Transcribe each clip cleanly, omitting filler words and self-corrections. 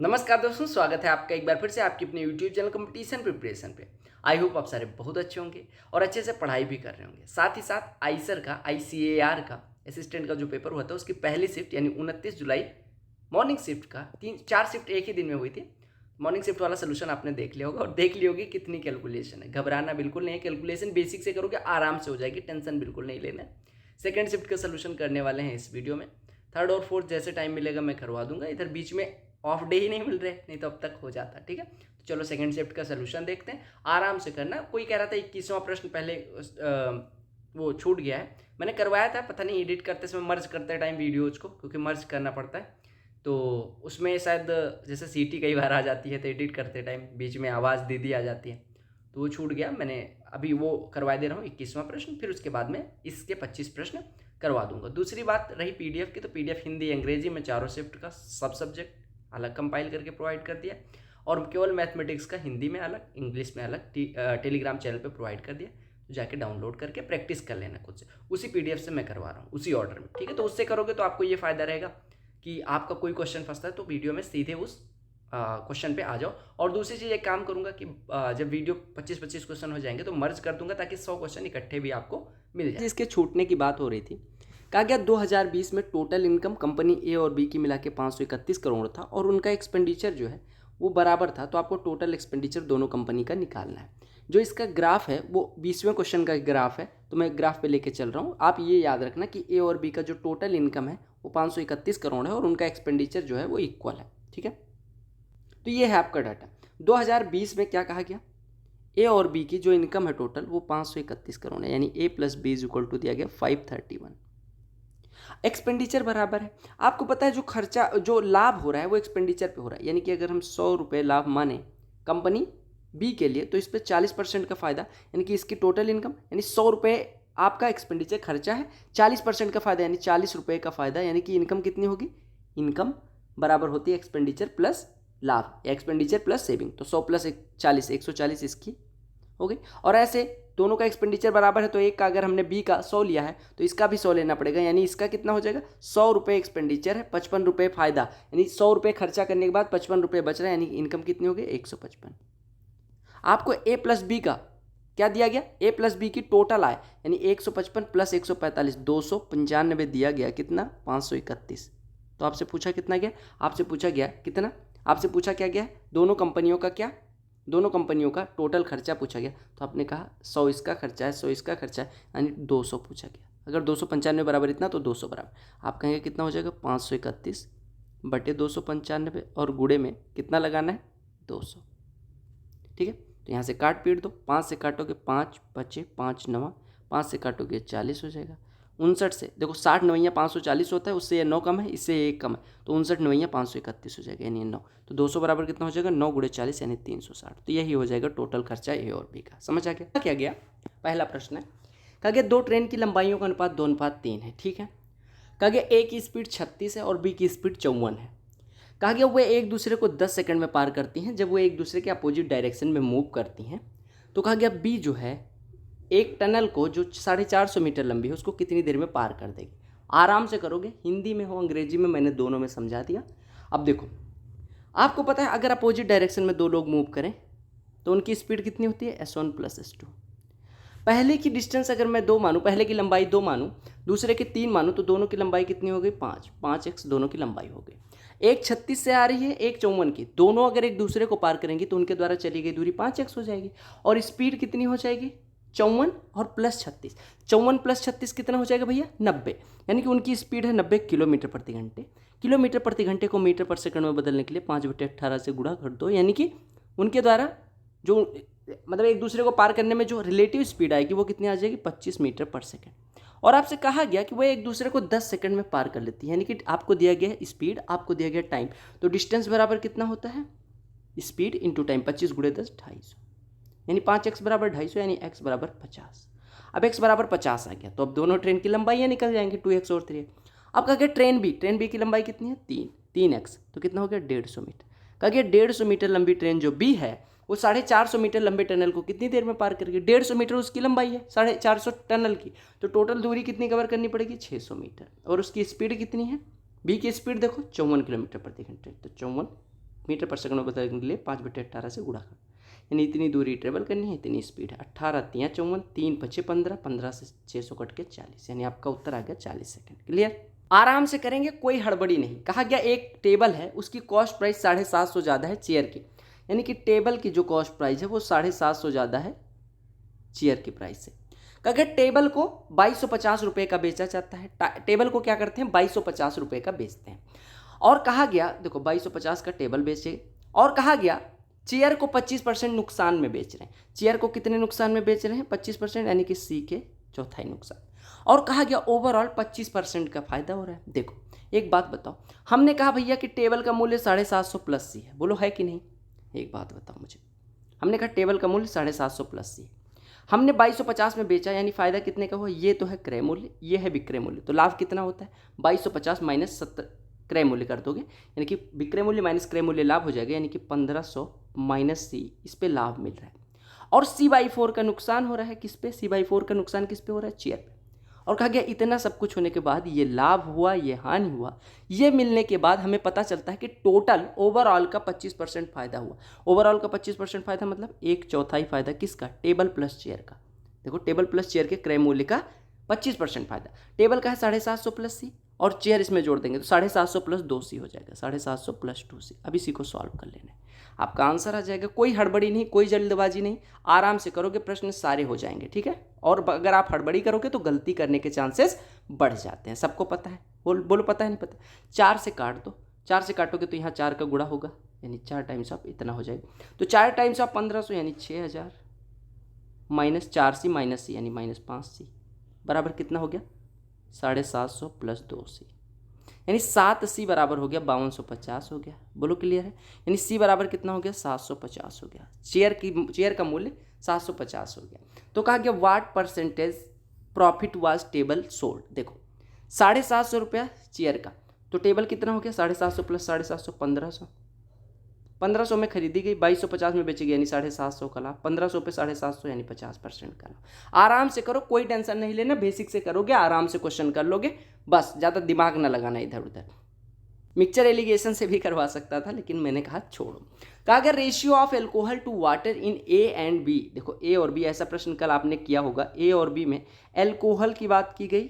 नमस्कार दोस्तों, स्वागत है आपका एक बार फिर से आपकी अपने यूट्यूब चैनल कंपटीशन प्रिपरेशन पे। आई होप आप सारे बहुत अच्छे होंगे और अच्छे से पढ़ाई भी कर रहे होंगे। साथ ही साथ आईसर का ICAR का असिस्टेंट का जो पेपर हुआ था उसकी पहली शिफ्ट यानी 29 जुलाई मॉर्निंग शिफ्ट का 3-4 शिफ्ट एक ही दिन में हुई थी। मॉर्निंग शिफ्ट वाला सोल्यूशन आपने देख लिया होगा और देख ली होगी कितनी कैलकुलेशन है। घबराना बिल्कुल नहीं है, कैलकुलेशन बेसिक से करोगे आराम से हो जाएगी, टेंशन बिल्कुल नहीं लेना है। सेकेंड शिफ्ट का सोल्यूशन करने वाले हैं इस वीडियो में। थर्ड और फोर्थ जैसे टाइम मिलेगा मैं करवा दूंगा। इधर बीच में ऑफ डे ही नहीं मिल रहे, नहीं तो अब तक हो जाता। ठीक है, तो चलो सेकंड शिफ्ट का सोल्यूशन देखते हैं। आराम से करना। कोई कह रहा था 21वां प्रश्न पहले वो छूट गया है। मैंने करवाया था, पता नहीं एडिट करते समय मर्ज करते टाइम वीडियोज को, क्योंकि मर्ज करना पड़ता है तो उसमें शायद जैसे सीटी कई बार आ जाती है तो एडिट करते टाइम बीच में आवाज़ दीदी आ जाती है, तो वो छूट गया। मैंने अभी वो करवा दे रहा हूँ 21वां प्रश्न, फिर उसके बाद में इसके 25 प्रश्न करवा दूंगा। दूसरी बात रही पीडीएफ की, तो पीडीएफ हिंदी अंग्रेजी में चारों शिफ्ट का सब सब्जेक्ट अलग कंपाइल करके प्रोवाइड कर दिया और केवल मैथमेटिक्स का हिंदी में अलग, इंग्लिश में अलग टेलीग्राम चैनल पे प्रोवाइड कर दिया। तो जाके डाउनलोड करके प्रैक्टिस कर लेना खुद से। उसी पीडीएफ से मैं करवा रहा हूँ, उसी ऑर्डर में। ठीक है, तो उससे करोगे तो आपको ये फायदा रहेगा कि आपका कोई क्वेश्चन फंसता है तो वीडियो में सीधे उस क्वेश्चन पे आ जाओ। और दूसरी चीज़ एक काम करूंगा कि जब वीडियो 25-25 क्वेश्चन हो जाएंगे तो मर्ज कर दूंगा ताकि 100 क्वेश्चन इकट्ठे भी आपको मिल जाए। इसके छूटने की बात हो रही थी। कहा गया 2020 में टोटल इनकम कंपनी ए और बी की मिला के 531 करोड़ था और उनका एक्सपेंडिचर जो है वो बराबर था। तो आपको टोटल एक्सपेंडिचर दोनों कंपनी का निकालना है। जो इसका ग्राफ है वो 20वें क्वेश्चन का ग्राफ है, तो मैं ग्राफ पे लेके चल रहा हूँ। आप ये याद रखना कि ए और बी का जो टोटल इनकम है वो 531 करोड़ है और उनका एक्सपेंडिचर जो है वो इक्वल है। ठीक है, तो ये है आपका डाटा। 2020 में क्या कहा गया, ए और बी की जो इनकम है टोटल वो 531 करोड़ है, यानी A plus B is equal to दिया गया 531। एक्सपेंडिचर बराबर है। आपको पता है जो खर्चा जो लाभ हो रहा है वो एक्सपेंडिचर पे हो रहा है, यानी कि अगर हम 100 रुपये लाभ माने कंपनी बी के लिए तो इस पर 40% का फायदा, यानी कि इसकी टोटल इनकम यानी 100 रुपये आपका एक्सपेंडिचर खर्चा है, 40% का फायदा यानी 40 रुपये का फायदा, यानी कि इनकम कितनी होगी, इनकम बराबर होती है एक्सपेंडिचर प्लस लाभ या एक्सपेंडिचर प्लस सेविंग। तो 100 प्लस 40 140 इसकी हो गई। और ऐसे दोनों का एक्सपेंडिचर बराबर है तो एक का अगर हमने बी का 100 लिया है तो इसका भी 100 लेना पड़ेगा, यानी इसका कितना हो जाएगा, 100 रुपये एक्सपेंडिचर है, 55 रुपये फायदा, यानी 100 रुपये खर्चा करने के बाद 55 रुपये बच रहा है, यानी इनकम कितनी हो गई 155। आपको ए प्लस बी का क्या दिया गया, ए प्लस बी की टोटल आय यानी 155 प्लस 145 295 दिया गया, कितना 531। तो आपसे पूछा कितना गया, आपसे पूछा गया कितना, आपसे पूछा क्या गया, दोनों कंपनियों का क्या, दोनों कंपनियों का टोटल खर्चा पूछा गया। तो आपने कहा 100 इसका खर्चा है 100 इसका खर्चा है, यानी 200 पूछा गया। अगर 295 बराबर इतना तो 200 बराबर आप कहेंगे कितना हो जाएगा 531 बटे 295 और गुड़े में कितना लगाना है 200। ठीक है, तो यहाँ से काट पीट दो, 5 से काटोगे 5 बचे 5 नवा, 5 से काटोगे 40 हो जाएगा। 59 से देखो 60 नवैया 540 होता है, उससे ये 9 कम है, इससे ये 1 कम है, तो 59 नवैया 531 हो जाएगा, यानी 9। तो 200 बराबर कितना हो जाएगा 9 गुणे 40 यानी 360। तो यही हो जाएगा टोटल खर्चा ए और बी का। समझ आ गया क्या गया। पहला प्रश्न है, कहा गया दो ट्रेन की लंबाइयों का अनुपात 2:3 है। ठीक है, कहा गया ए की स्पीड 36 है और बी की स्पीड 54 है। कहा गया वे एक दूसरे को 10 सेकंड में पार करती हैं जब वो एक दूसरे के अपोजिट डायरेक्शन में मूव करती हैं। तो कहा गया बी जो है एक टनल को जो 450 मीटर लंबी है उसको कितनी देर में पार कर देगी। आराम से करोगे, हिंदी में हो अंग्रेजी में, मैंने दोनों में समझा दिया। अब देखो, आपको पता है अगर अपोजिट डायरेक्शन में दो लोग मूव करें तो उनकी स्पीड कितनी होती है S1 + S2। पहले की डिस्टेंस अगर मैं 2 मानूँ, पहले की लंबाई 2 मानूँ, दूसरे की 3 मानूँ, तो दोनों की लंबाई कितनी हो गई 5, 5x दोनों की लंबाई हो गई। एक 36 से आ रही है, एक 54 की, दोनों अगर एक दूसरे को पार करेंगी तो उनके द्वारा चली गई दूरी 5x हो जाएगी और स्पीड कितनी हो जाएगी 54 और प्लस 36। 54 + 36 कितना हो जाएगा भैया 90, यानी कि उनकी स्पीड है 90 किलोमीटर प्रति घंटे। किलोमीटर प्रति घंटे को मीटर पर सेकंड में बदलने के लिए 5/18 से गुणा कर दो, यानी कि उनके द्वारा जो मतलब एक दूसरे को पार करने में जो रिलेटिव स्पीड आएगी वो कितनी आ जाएगी 25 मीटर पर सेकंड। और आपसे कहा गया कि वो एक दूसरे को 10 सेकंड में पार कर लेती है, यानी कि आपको दिया गया है स्पीड, आपको दिया गया टाइम, तो डिस्टेंस बराबर कितना होता है स्पीड इंटू टाइम, 25 × 10 250, यानी 5x बराबर 250, यानी x बराबर 50। अब x बराबर 50 आ गया तो अब दोनों ट्रेन की लंबाइयाँ निकल जाएंगी 2x और 3x। अब कहा गया ट्रेन बी की लंबाई कितनी है 3x, तो कितना हो गया 150 मीटर। कहा गया 150 मीटर लंबी ट्रेन जो बी है वो 450 मीटर लंबे टनल को कितनी देर में पार करेगी। 150 मीटर उसकी लंबाई है, 450 टनल की, तो टोटल दूरी कितनी कवर करनी पड़ेगी 600 मीटर। और उसकी स्पीड कितनी है, बी की स्पीड देखो 54 किलोमीटर प्रति घंटे, तो 54 मीटर पर सेकंड में बदलने के लिए 5/18 से गुणा कर, यानी इतनी दूरी ट्रेवल करनी है, इतनी स्पीड है। 18 तियाँ 54, 3 5 15, 15 से 600 कट के 40, यानी आपका उत्तर आ गया 40 सेकंड। क्लियर? आराम से करेंगे, कोई हड़बड़ी नहीं। कहा गया एक टेबल है, उसकी कॉस्ट प्राइस 750 ज़्यादा है चेयर की, यानी कि टेबल की जो कॉस्ट प्राइस है वो 750 ज़्यादा है चेयर की प्राइस से। कहा गया टेबल को 2250 रुपये का बेचा जाता है। टेबल को क्या करते हैं, 2250 रुपये का बेचते हैं। और कहा गया देखो 2250 का टेबल बेचे, और कहा गया चेयर को 25% नुकसान में बेच रहे हैं। चेयर को कितने नुकसान में बेच रहे हैं, 25%, यानी कि सी के चौथाई नुकसान। और कहा गया ओवरऑल 25% का फायदा हो रहा है। देखो एक बात बताओ, हमने कहा भैया कि टेबल का मूल्य 750 प्लस सी है, बोलो है कि नहीं? एक बात बताओ मुझे, हमने कहा टेबल का मूल्य 750 प्लस सी है, हमने 2250 में बेचा, यानी फायदा कितने का हुआ, ये तो है क्रय मूल्य, ये है विक्रय मूल्य, तो लाभ कितना होता है 2250 माइनस 70 क्रय मूल्य कर दोगे, यानी कि विक्रय मूल्य माइनस क्रय मूल्य लाभ हो जाएगा, यानी कि 1500 माइनस सी, इस पे लाभ मिल रहा है। और C/4 का नुकसान हो रहा है, किस पे, C/4 का नुकसान किस पे हो रहा है, चेयर पे। और कहा गया इतना सब कुछ होने के बाद ये लाभ हुआ, ये हानि हुआ, ये मिलने के बाद हमें पता चलता है कि टोटल ओवरऑल का 25% फायदा हुआ। ओवरऑल का 25% फायदा मतलब 1/4 फायदा किसका, टेबल प्लस चेयर का। देखो टेबल प्लस चेयर के क्रय मूल्य का 25% फायदा, टेबल का है 750 प्लस सी, और चेयर इसमें जोड़ देंगे तो 750 प्लस 2C हो जाएगा, 750 प्लस 2C। अब इसी को सॉल्व कर लेना है, आपका आंसर आ जाएगा। कोई हड़बड़ी नहीं, कोई जल्दबाजी नहीं, आराम से करोगे प्रश्न सारे हो जाएंगे, ठीक है। और अगर आप हड़बड़ी करोगे तो गलती करने के चांसेस बढ़ जाते हैं, सबको पता है। बोलो पता है नहीं पता? 4 से काट दो, 4 से काटोगे तो यहाँ 4 का गुणा होगा, यानी 4 टाइम्स ऑफ इतना हो जाएगा, तो 4 टाइम्स ऑफ 1500 यानी 6000 माइनस 4C माइनस सी यानी माइनस 5C बराबर कितना हो गया, 750 प्लस 2C, यानी 7C बराबर हो गया 5250 हो गया। बोलो क्लियर है? यानी C बराबर कितना हो गया, 750 हो गया। चेयर का मूल्य 750 हो गया। तो कहा गया what percentage profit was table sold. देखो 750 रुपया चेयर का, तो टेबल कितना हो गया, 750 प्लस 750 1500, 1500 में खरीदी गई, 2250 में बेची गई, यानी 750 का लाभ, 1500 पे 750 यानी 50% का लाभ। आराम से करो, कोई टेंशन नहीं लेना, बेसिक से करोगे आराम से क्वेश्चन कर लोगे, बस ज़्यादा दिमाग ना लगाना इधर उधर। मिक्सचर एलिगेशन से भी करवा सकता था, लेकिन मैंने कहा छोड़ो। कहा अगर ratio of alcohol to water in A and B, देखो ए और बी, ऐसा प्रश्न कल आपने किया होगा, ए और बी में एल्कोहल की बात की गई,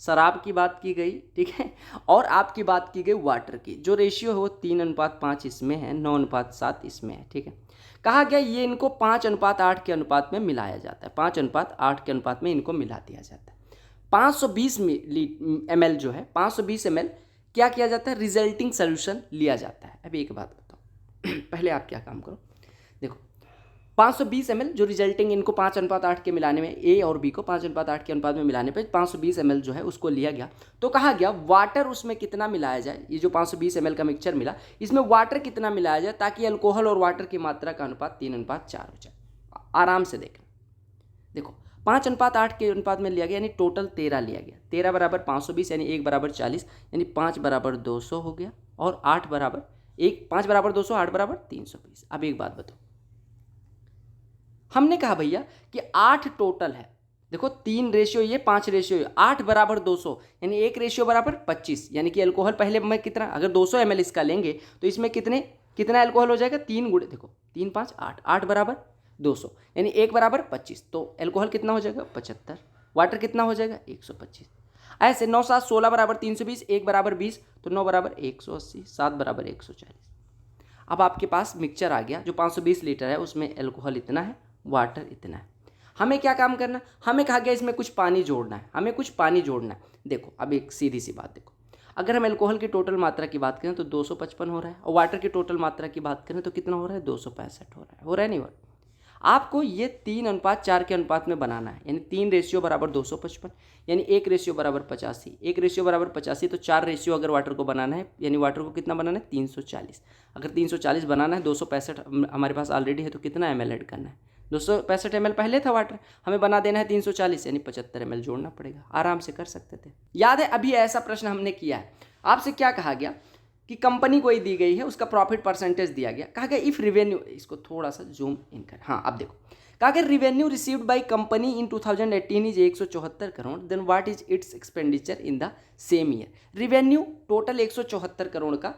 शराब की बात की गई, ठीक है, और आपकी बात की गई वाटर की। जो रेशियो है वो 3:5 इसमें है, 9:7 इसमें है, ठीक है। कहा गया ये इनको 5:8 के अनुपात में मिलाया जाता है, 5:8 के अनुपात में इनको मिला दिया जाता है। 520 ml जो है, 520 ml क्या किया जाता है, रिजल्टिंग सोल्यूशन लिया जाता है। अब एक बात बताओ पहले आप क्या काम करो, देखो 520 ml जो रिजल्टिंग इनको 5:8 के मिलाने में, ए और बी को 5:8 के अनुपात में मिलाने पे 520 ml जो है उसको लिया गया। तो कहा गया वाटर उसमें कितना मिलाया जाए, ये जो 520 ml का मिक्सचर मिला इसमें वाटर कितना मिलाया जाए ताकि अल्कोहल और वाटर की मात्रा का अनुपात 3:4 हो जाए। आराम से देखना, देखो 5:8 के अनुपात में लिया गया, यानी टोटल 13 लिया गया, 13 बराबर 520 यानी 1 बराबर 40, यानी 5 बराबर 200 हो गया, और 8 बराबर 1, 5 बराबर 200, 8 बराबर 320। अब एक बात बताओ, हमने कहा भैया कि 8 टोटल है, देखो 3 रेशियो ये, 5 रेशियो ये, 8 बराबर 200 यानी 1 रेशियो बराबर 25, यानी कि अल्कोहल पहले में कितना, अगर 200 ml इसका लेंगे तो इसमें कितना अल्कोहल हो जाएगा, 3 गुणे, देखो 3 5 8, 8 बराबर 200 यानी 1 बराबर 25, तो अल्कोहल कितना हो जाएगा 75, वाटर कितना हो जाएगा 125। ऐसे 9 7 16 बराबर 320, 1 बराबर 20, तो 9 बराबर 180, 7 बराबर 140। अब आपके पास मिक्सचर आ गया जो 520 लीटर है, उसमें अल्कोहल इतना है, वाटर इतना है। हमें क्या काम करना, हमें कहा गया इसमें कुछ पानी जोड़ना है, हमें कुछ पानी जोड़ना है। देखो अब एक सीधी सी बात देखो, अगर हम अल्कोहल की टोटल मात्रा की बात करें तो 255 हो रहा है, और वाटर की टोटल मात्रा की बात करें तो कितना हो रहा है, 265 हो रहा है नहीं हो रहा। आपको ये 3:4 के अनुपात में बनाना है, यानी 3 रेशियो बराबर 255, यानी 1 रेशियो बराबर 85, 1 रेशियो बराबर 85, तो 4 रेशियो अगर वाटर को बनाना है, यानी वाटर को कितना बनाना है 340। अगर 340 बनाना है, 265 हमारे पास ऑलरेडी है, तो कितना ml ऐड करना है, 265 ml पहले था वाटर, हमें बना देना है 340, यानी 75 ml जोड़ना पड़ेगा। आराम से कर सकते थे, याद है अभी ऐसा प्रश्न हमने किया है। आपसे क्या कहा गया कि कंपनी कोई दी गई है, उसका प्रॉफिट परसेंटेज दिया गया, कहा गया इफ रिवेन्यू, इसको थोड़ा सा जूम इन कर, हाँ अब देखो, कहा गया revenue received by company in 2018 is 174 crore, then what is its expenditure in the same year. Revenue total 174 crore का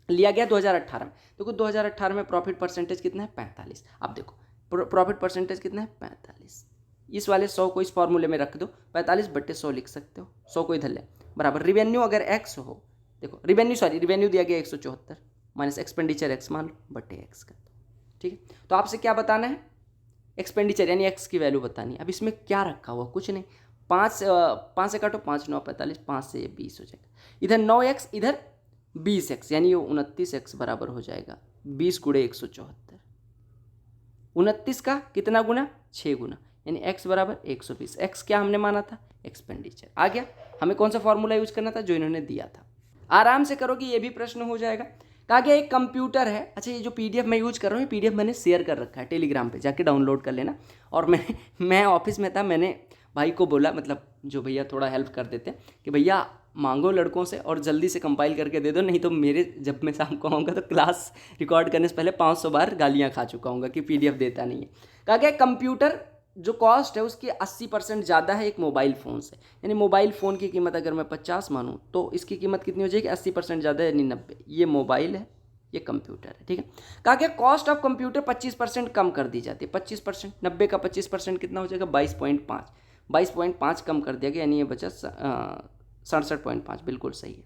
लिया गया 2018 में। देखो 2018 में प्रॉफिट परसेंटेज कितना है 45। अब देखो प्रॉफिट परसेंटेज कितना है 45। इस वाले 100 को इस फॉर्मूले में रख दो, 45/100 लिख सकते हो, 100 को इधर ले बराबर रिवेन्यू अगर एक्स हो, देखो रिवेन्यू दिया गया 174 माइनस एक्सपेंडिचर एक्स मान लो बटे एक्स का। ठीक है, तो आपसे क्या बताना है, एक्सपेंडिचर यानी एक्स की वैल्यू बतानी है। अब इसमें क्या रखा हुआ, कुछ नहीं, 5 से काटो, 5 9 45, 5 से 20 हो जाएगा, इधर 9x इधर 20x यानी ये 29x बराबर हो जाएगा 20 गुणे 174। 29 का कितना गुना, 6 गुना, यानी x बराबर 120। x क्या हमने माना था, एक्सपेंडिचर। आ गया, हमें कौन सा फॉर्मूला यूज करना था, जो इन्होंने दिया था। आराम से करोगे ये भी प्रश्न हो जाएगा। कहा गया एक कंप्यूटर है, अच्छा ये जो पीडीएफ मैं यूज कर रहा हूँ, ये पीडीएफ मैंने शेयर कर रखा है टेलीग्राम पे, जाके डाउनलोड कर लेना। और मैं ऑफिस में था, मैंने भाई को बोला, मतलब जो भैया थोड़ा हेल्प कर देते हैं, कि भैया मांगो लड़कों से और जल्दी से कंपाइल करके दे दो, नहीं तो मेरे जब मैं शाम को आऊँगा तो क्लास रिकॉर्ड करने से पहले 500 बार गालियाँ खा चुका हूँगा कि पीडीएफ देता नहीं है। कहा गया कंप्यूटर जो कॉस्ट है उसकी 80% ज़्यादा है एक मोबाइल फ़ोन से, यानी मोबाइल फ़ोन की कीमत अगर मैं 50 मानूँ तो इसकी कीमत कितनी हो जाएगी, 80% ज़्यादा यानी 90। ये मोबाइल है, ये कंप्यूटर है। ठीक है, कहा गया कॉस्ट ऑफ कंप्यूटर 25% कम कर दी जाती है। 25%, 90 का 25% कितना हो जाएगा, 22.5। 22.5 कम कर दिया गया, यानी ये बचा 67.5, बिल्कुल सही है।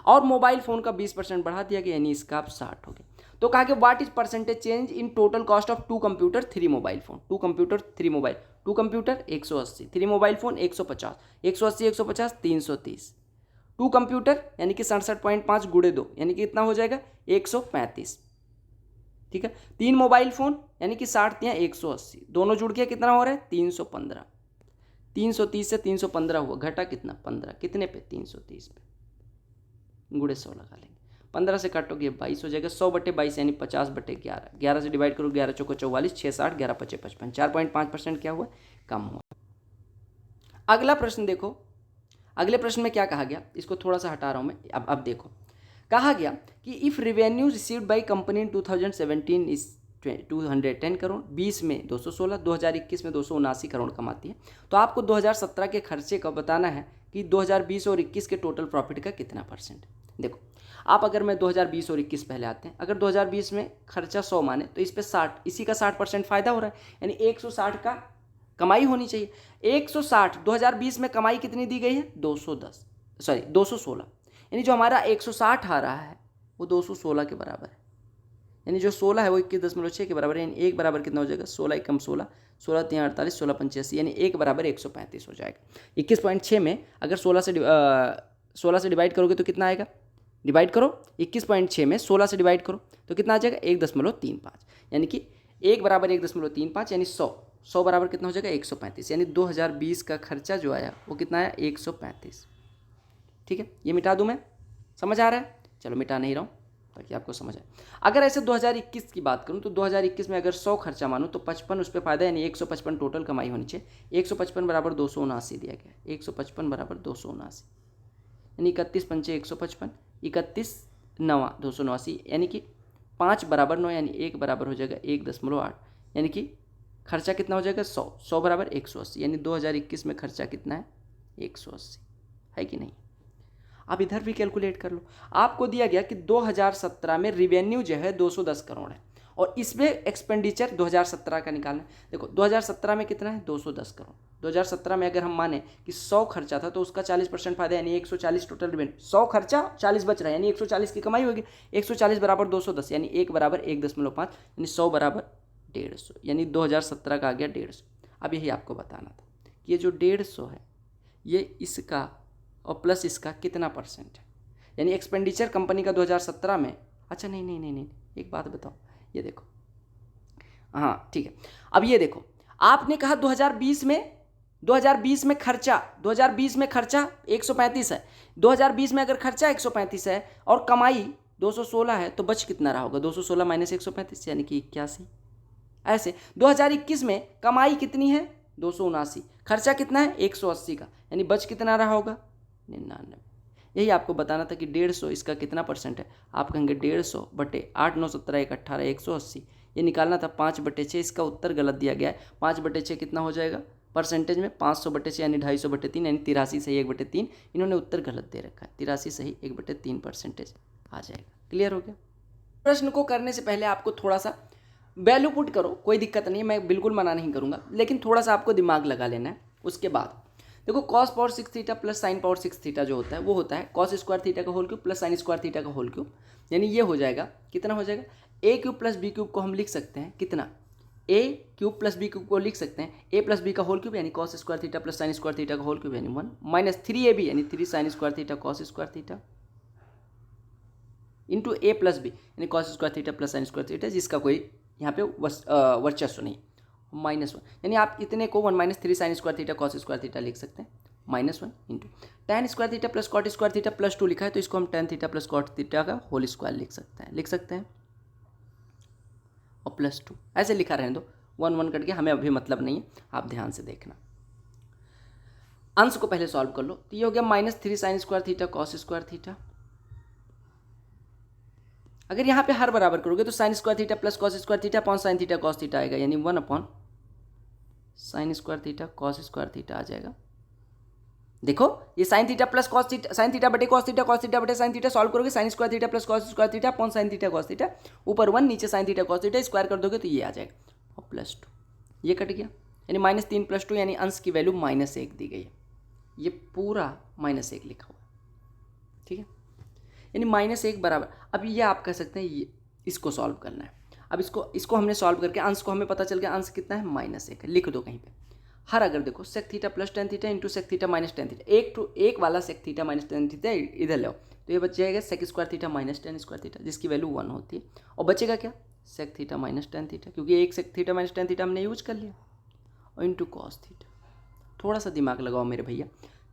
और मोबाइल फ़ोन का 20% बढ़ा दिया गया, यानी इसका आप 60 हो गया। तो कहा कि what is percentage change in total cost of 2 computer 3 mobile phone. 2 computer 3 mobile, 2 computer 180, 3 mobile phone 150, 180 150 330। 2 computer यानी कि 67.5 गुणे 2 यानी कि कितना हो जाएगा 135। ठीक है, 3 मोबाइल फोन यानी कि 60 या 180, दोनों जुड़ के कितना हो रहा है 315। 330 से 315 हुआ, घटा कितना 15, कितने पे 330 पे, गुणे 100 लगा लेंगे। 15 से काटोगे 22 हो जाएगा, 100/22 यानी 50/11। 11 से डिवाइड करो, 11 चौको 44, 6 60, 11 पचे 55, 4.5% क्या हुआ, कम हुआ। अगला प्रश्न देखो, अगले प्रश्न में क्या कहा गया, इसको थोड़ा सा हटा रहा हूं मैं। अब देखो, कहा गया कि if revenue received by company in 2017 is 210 crore, 20 में 216, 2021 में 279 करोड़ कमाती है, तो आपको 2017 के खर्चे का बताना है कि 2020 और 21 के टोटल प्रॉफिट का कितना परसेंट। देखो आप अगर मैं 2020 और 21 पहले आते हैं, अगर 2020 में खर्चा 100 माने तो इस पे 60, इसी का 60% फ़ायदा हो रहा है, यानी 160 का कमाई होनी चाहिए। 160, 2020 में कमाई कितनी दी गई है 216, यानी जो हमारा 160 आ रहा है वो 216 के बराबर है, यानी जो 16 है वो 21.6 के बराबर है, यानी 1 बराबर कितना हो जाएगा 16 कम 16, 16 3 48, 16 85, यानी 1 बराबर 135 हो जाएगा। 21.6 में अगर 16 से डिवाइड करोगे तो कितना आएगा, डिवाइड करो 21.6 में 16 से डिवाइड करो तो कितना आ जाएगा 1.35, यानी कि 1 बराबर 1.35, यानी 100 बराबर कितना हो जाएगा 135, यानी 2020 का खर्चा जो आया वो कितना आया 135। ठीक है, ये मिटा दूं मैं, समझ आ रहा है, चलो मिटा नहीं रहा हूँ ताकि आपको समझ आए। अगर ऐसे 2021 की बात करूँ तो 2021 में अगर 100 खर्चा मानूँ तो 55 उस पर फायदा, यानी 155 टोटल कमाई होनी चाहिए। 155 बराबर 279 दिया गया है, 155 बराबर 279, यानी 31 पंचे 155, 31 9 289, यानी कि 5 बराबर 9, यानी 1 बराबर हो जाएगा 1.8, यानी कि खर्चा कितना हो जाएगा 100 बराबर 180, यानी 2021 में खर्चा कितना है 180 है कि नहीं। अब इधर भी कैलकुलेट कर लो, आपको दिया गया कि 2017 में रिवेन्यू जो है 210 करोड़ है और इसमें एक्सपेंडिचर 2017 का निकालना है। देखो 2017 में कितना है 210 करोड़, 2017 में अगर हम माने कि 100 खर्चा था तो उसका 40% फायदा, यानी 140 टोटल रिवेन्यू, 100 खर्चा 40 बच रहा है, यानी 140 की कमाई होगी। 140 बराबर 210, यानी 1 बराबर 1.5, यानी 100 बराबर 150, यानी 2017 का आ गया 150। अब यही आपको बताना था कि ये जो 150 है ये इसका और प्लस इसका कितना परसेंट है, यानी एक्सपेंडिचर कंपनी का 2017 में। अच्छा नहीं, एक बात बताओ, ये देखो, हाँ ठीक है, अब ये देखो आपने कहा 2020 में खर्चा 135 है, 2020 में अगर खर्चा 135 है और कमाई 216 है तो बच कितना रहा होगा 216 माइनस 135, यानी कि 81। ऐसे 2021 में कमाई कितनी है 279, खर्चा कितना है 180 का, यानी बच कितना रहा होगा 99। यही आपको बताना था कि 150 इसका कितना परसेंट है, आप कहेंगे 150 बटे 8 9 17 1 18 180, ये निकालना था 5/6, इसका उत्तर गलत दिया गया है। 5/6 कितना हो जाएगा परसेंटेज में 500/6 यानी 250/3, यानी 83 सही 1/3, इन्होंने उत्तर गलत दे रखा है, 83 सही 1/3 परसेंटेज आ जाएगा। क्लियर हो गया। प्रश्न को करने से पहले आपको थोड़ा सा वैल्यू पुट करो, कोई दिक्कत नहीं है, मैं बिल्कुल मना नहीं करूँगा, लेकिन थोड़ा सा आपको दिमाग लगा लेना है। उसके बाद देखो cos power 6 theta plus sine power 6 theta जो होता है वो होता है कॉस स्क्वायर थीटा का whole cube plus sine square theta का होल क्यूब, यानी ये हो जाएगा कितना हो जाएगा, A cube plus B cube को हम लिख सकते हैं कितना, A cube plus B cube को लिख सकते हैं ए प्लस बी का होल क्यूब यानी cos square theta plus sine square theta का होल क्यूब यानी 1 माइनस 3ab यानी 3 sine square theta cos square theta into A plus B यानी cos square theta plus sine square theta, जिसका कोई यहाँ पे वर्चस्व नहीं, -1 यानी आप इतने को 1 minus 3 sine square theta cos square theta लिख सकते हैं -1 into tan square theta plus cot square theta plus 2 लिखा है तो इसको हम tan theta plus cot theta का होल स्क्वायर लिख सकते हैं और प्लस 2 ऐसे लिखा रहने दो, 1 करके हमें अभी मतलब नहीं है, आप ध्यान से देखना। अंश को पहले सॉल्व कर लो, तो ये हो गया -3 sine square theta cos square theta. अगर यहाँ पे हर बराबर करोगे तो sine square theta plus cos square theta upon sine theta cos theta आएगा, यानी 1 upon sine square theta cos square theta आ जाएगा। देखो ये sine theta plus cos theta, sine theta बटे कॉस थीटा बटे साइन थीटा सॉल्व करोगे, sine square theta plus cos square theta upon sine theta cos theta, ऊपर 1 नीचे sign theta cos theta, square कर दोगे तो ये आ जाएगा और प्लस 2, ये कट गया, यानी -3 प्लस 2 यानी अंश की वैल्यू -1 दी गई है, ये पूरा -1 लिखा हुआ है, ठीक है, यानी -1 बराबर। अब ये आप कह सकते हैं ये इसको सॉल्व करना है। अब इसको हमने सॉल्व करके अंश को हमें पता चल गया, अंश कितना है -1 है, लिख दो कहीं पे। हर अगर देखो sec theta plus tan theta into sec theta minus tan theta, एक वाला sec theta minus tan theta इधर लो तो ये बच जाएगा sec square theta minus tan square theta, जिसकी वैल्यू 1 होती है, और बचेगा क्या, sec theta minus tan theta, क्योंकि एक sec theta minus tan theta हमने यूज कर लिया, और इंटू कॉस थीटा। थोड़ा सा दिमाग लगाओ मेरे भैया,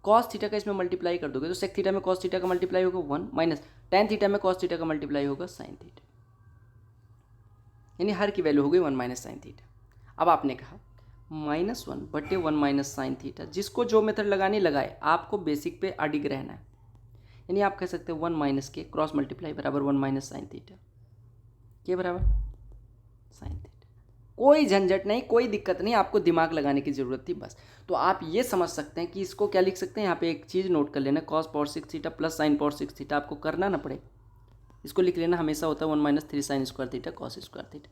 कॉस थीटा का इसमें मल्टीप्लाई कर दोगे तो सेक थीटा में कॉस थीटा का मल्टीप्लाई होगा 1 माइनस टेन थीटा में कॉस थीटा का मल्टीप्लाई होगा साइन थीटा, यानी हर की वैल्यू हो गई 1 माइनस साइन थीटा। अब आपने कहा -1 बटे 1 माइनस साइन थीटा, जिसको जो मेथड लगानी लगाए, आपको बेसिक पे अडिग रहना है, यानी आप कह सकते हैं 1 माइनस के क्रॉस मल्टीप्लाई बराबर 1 माइनस साइन थीटा के बराबर साइन थीटा। कोई झंझट नहीं, कोई दिक्कत नहीं, आपको दिमाग लगाने की ज़रूरत थी बस। तो आप ये समझ सकते हैं कि इसको क्या लिख सकते हैं, यहाँ पे एक चीज़ नोट कर लेना, cos power 6 theta plus sine power 6 theta, आपको करना ना पड़े, इसको लिख लेना हमेशा होता है 1 minus 3 sine square theta cos square theta,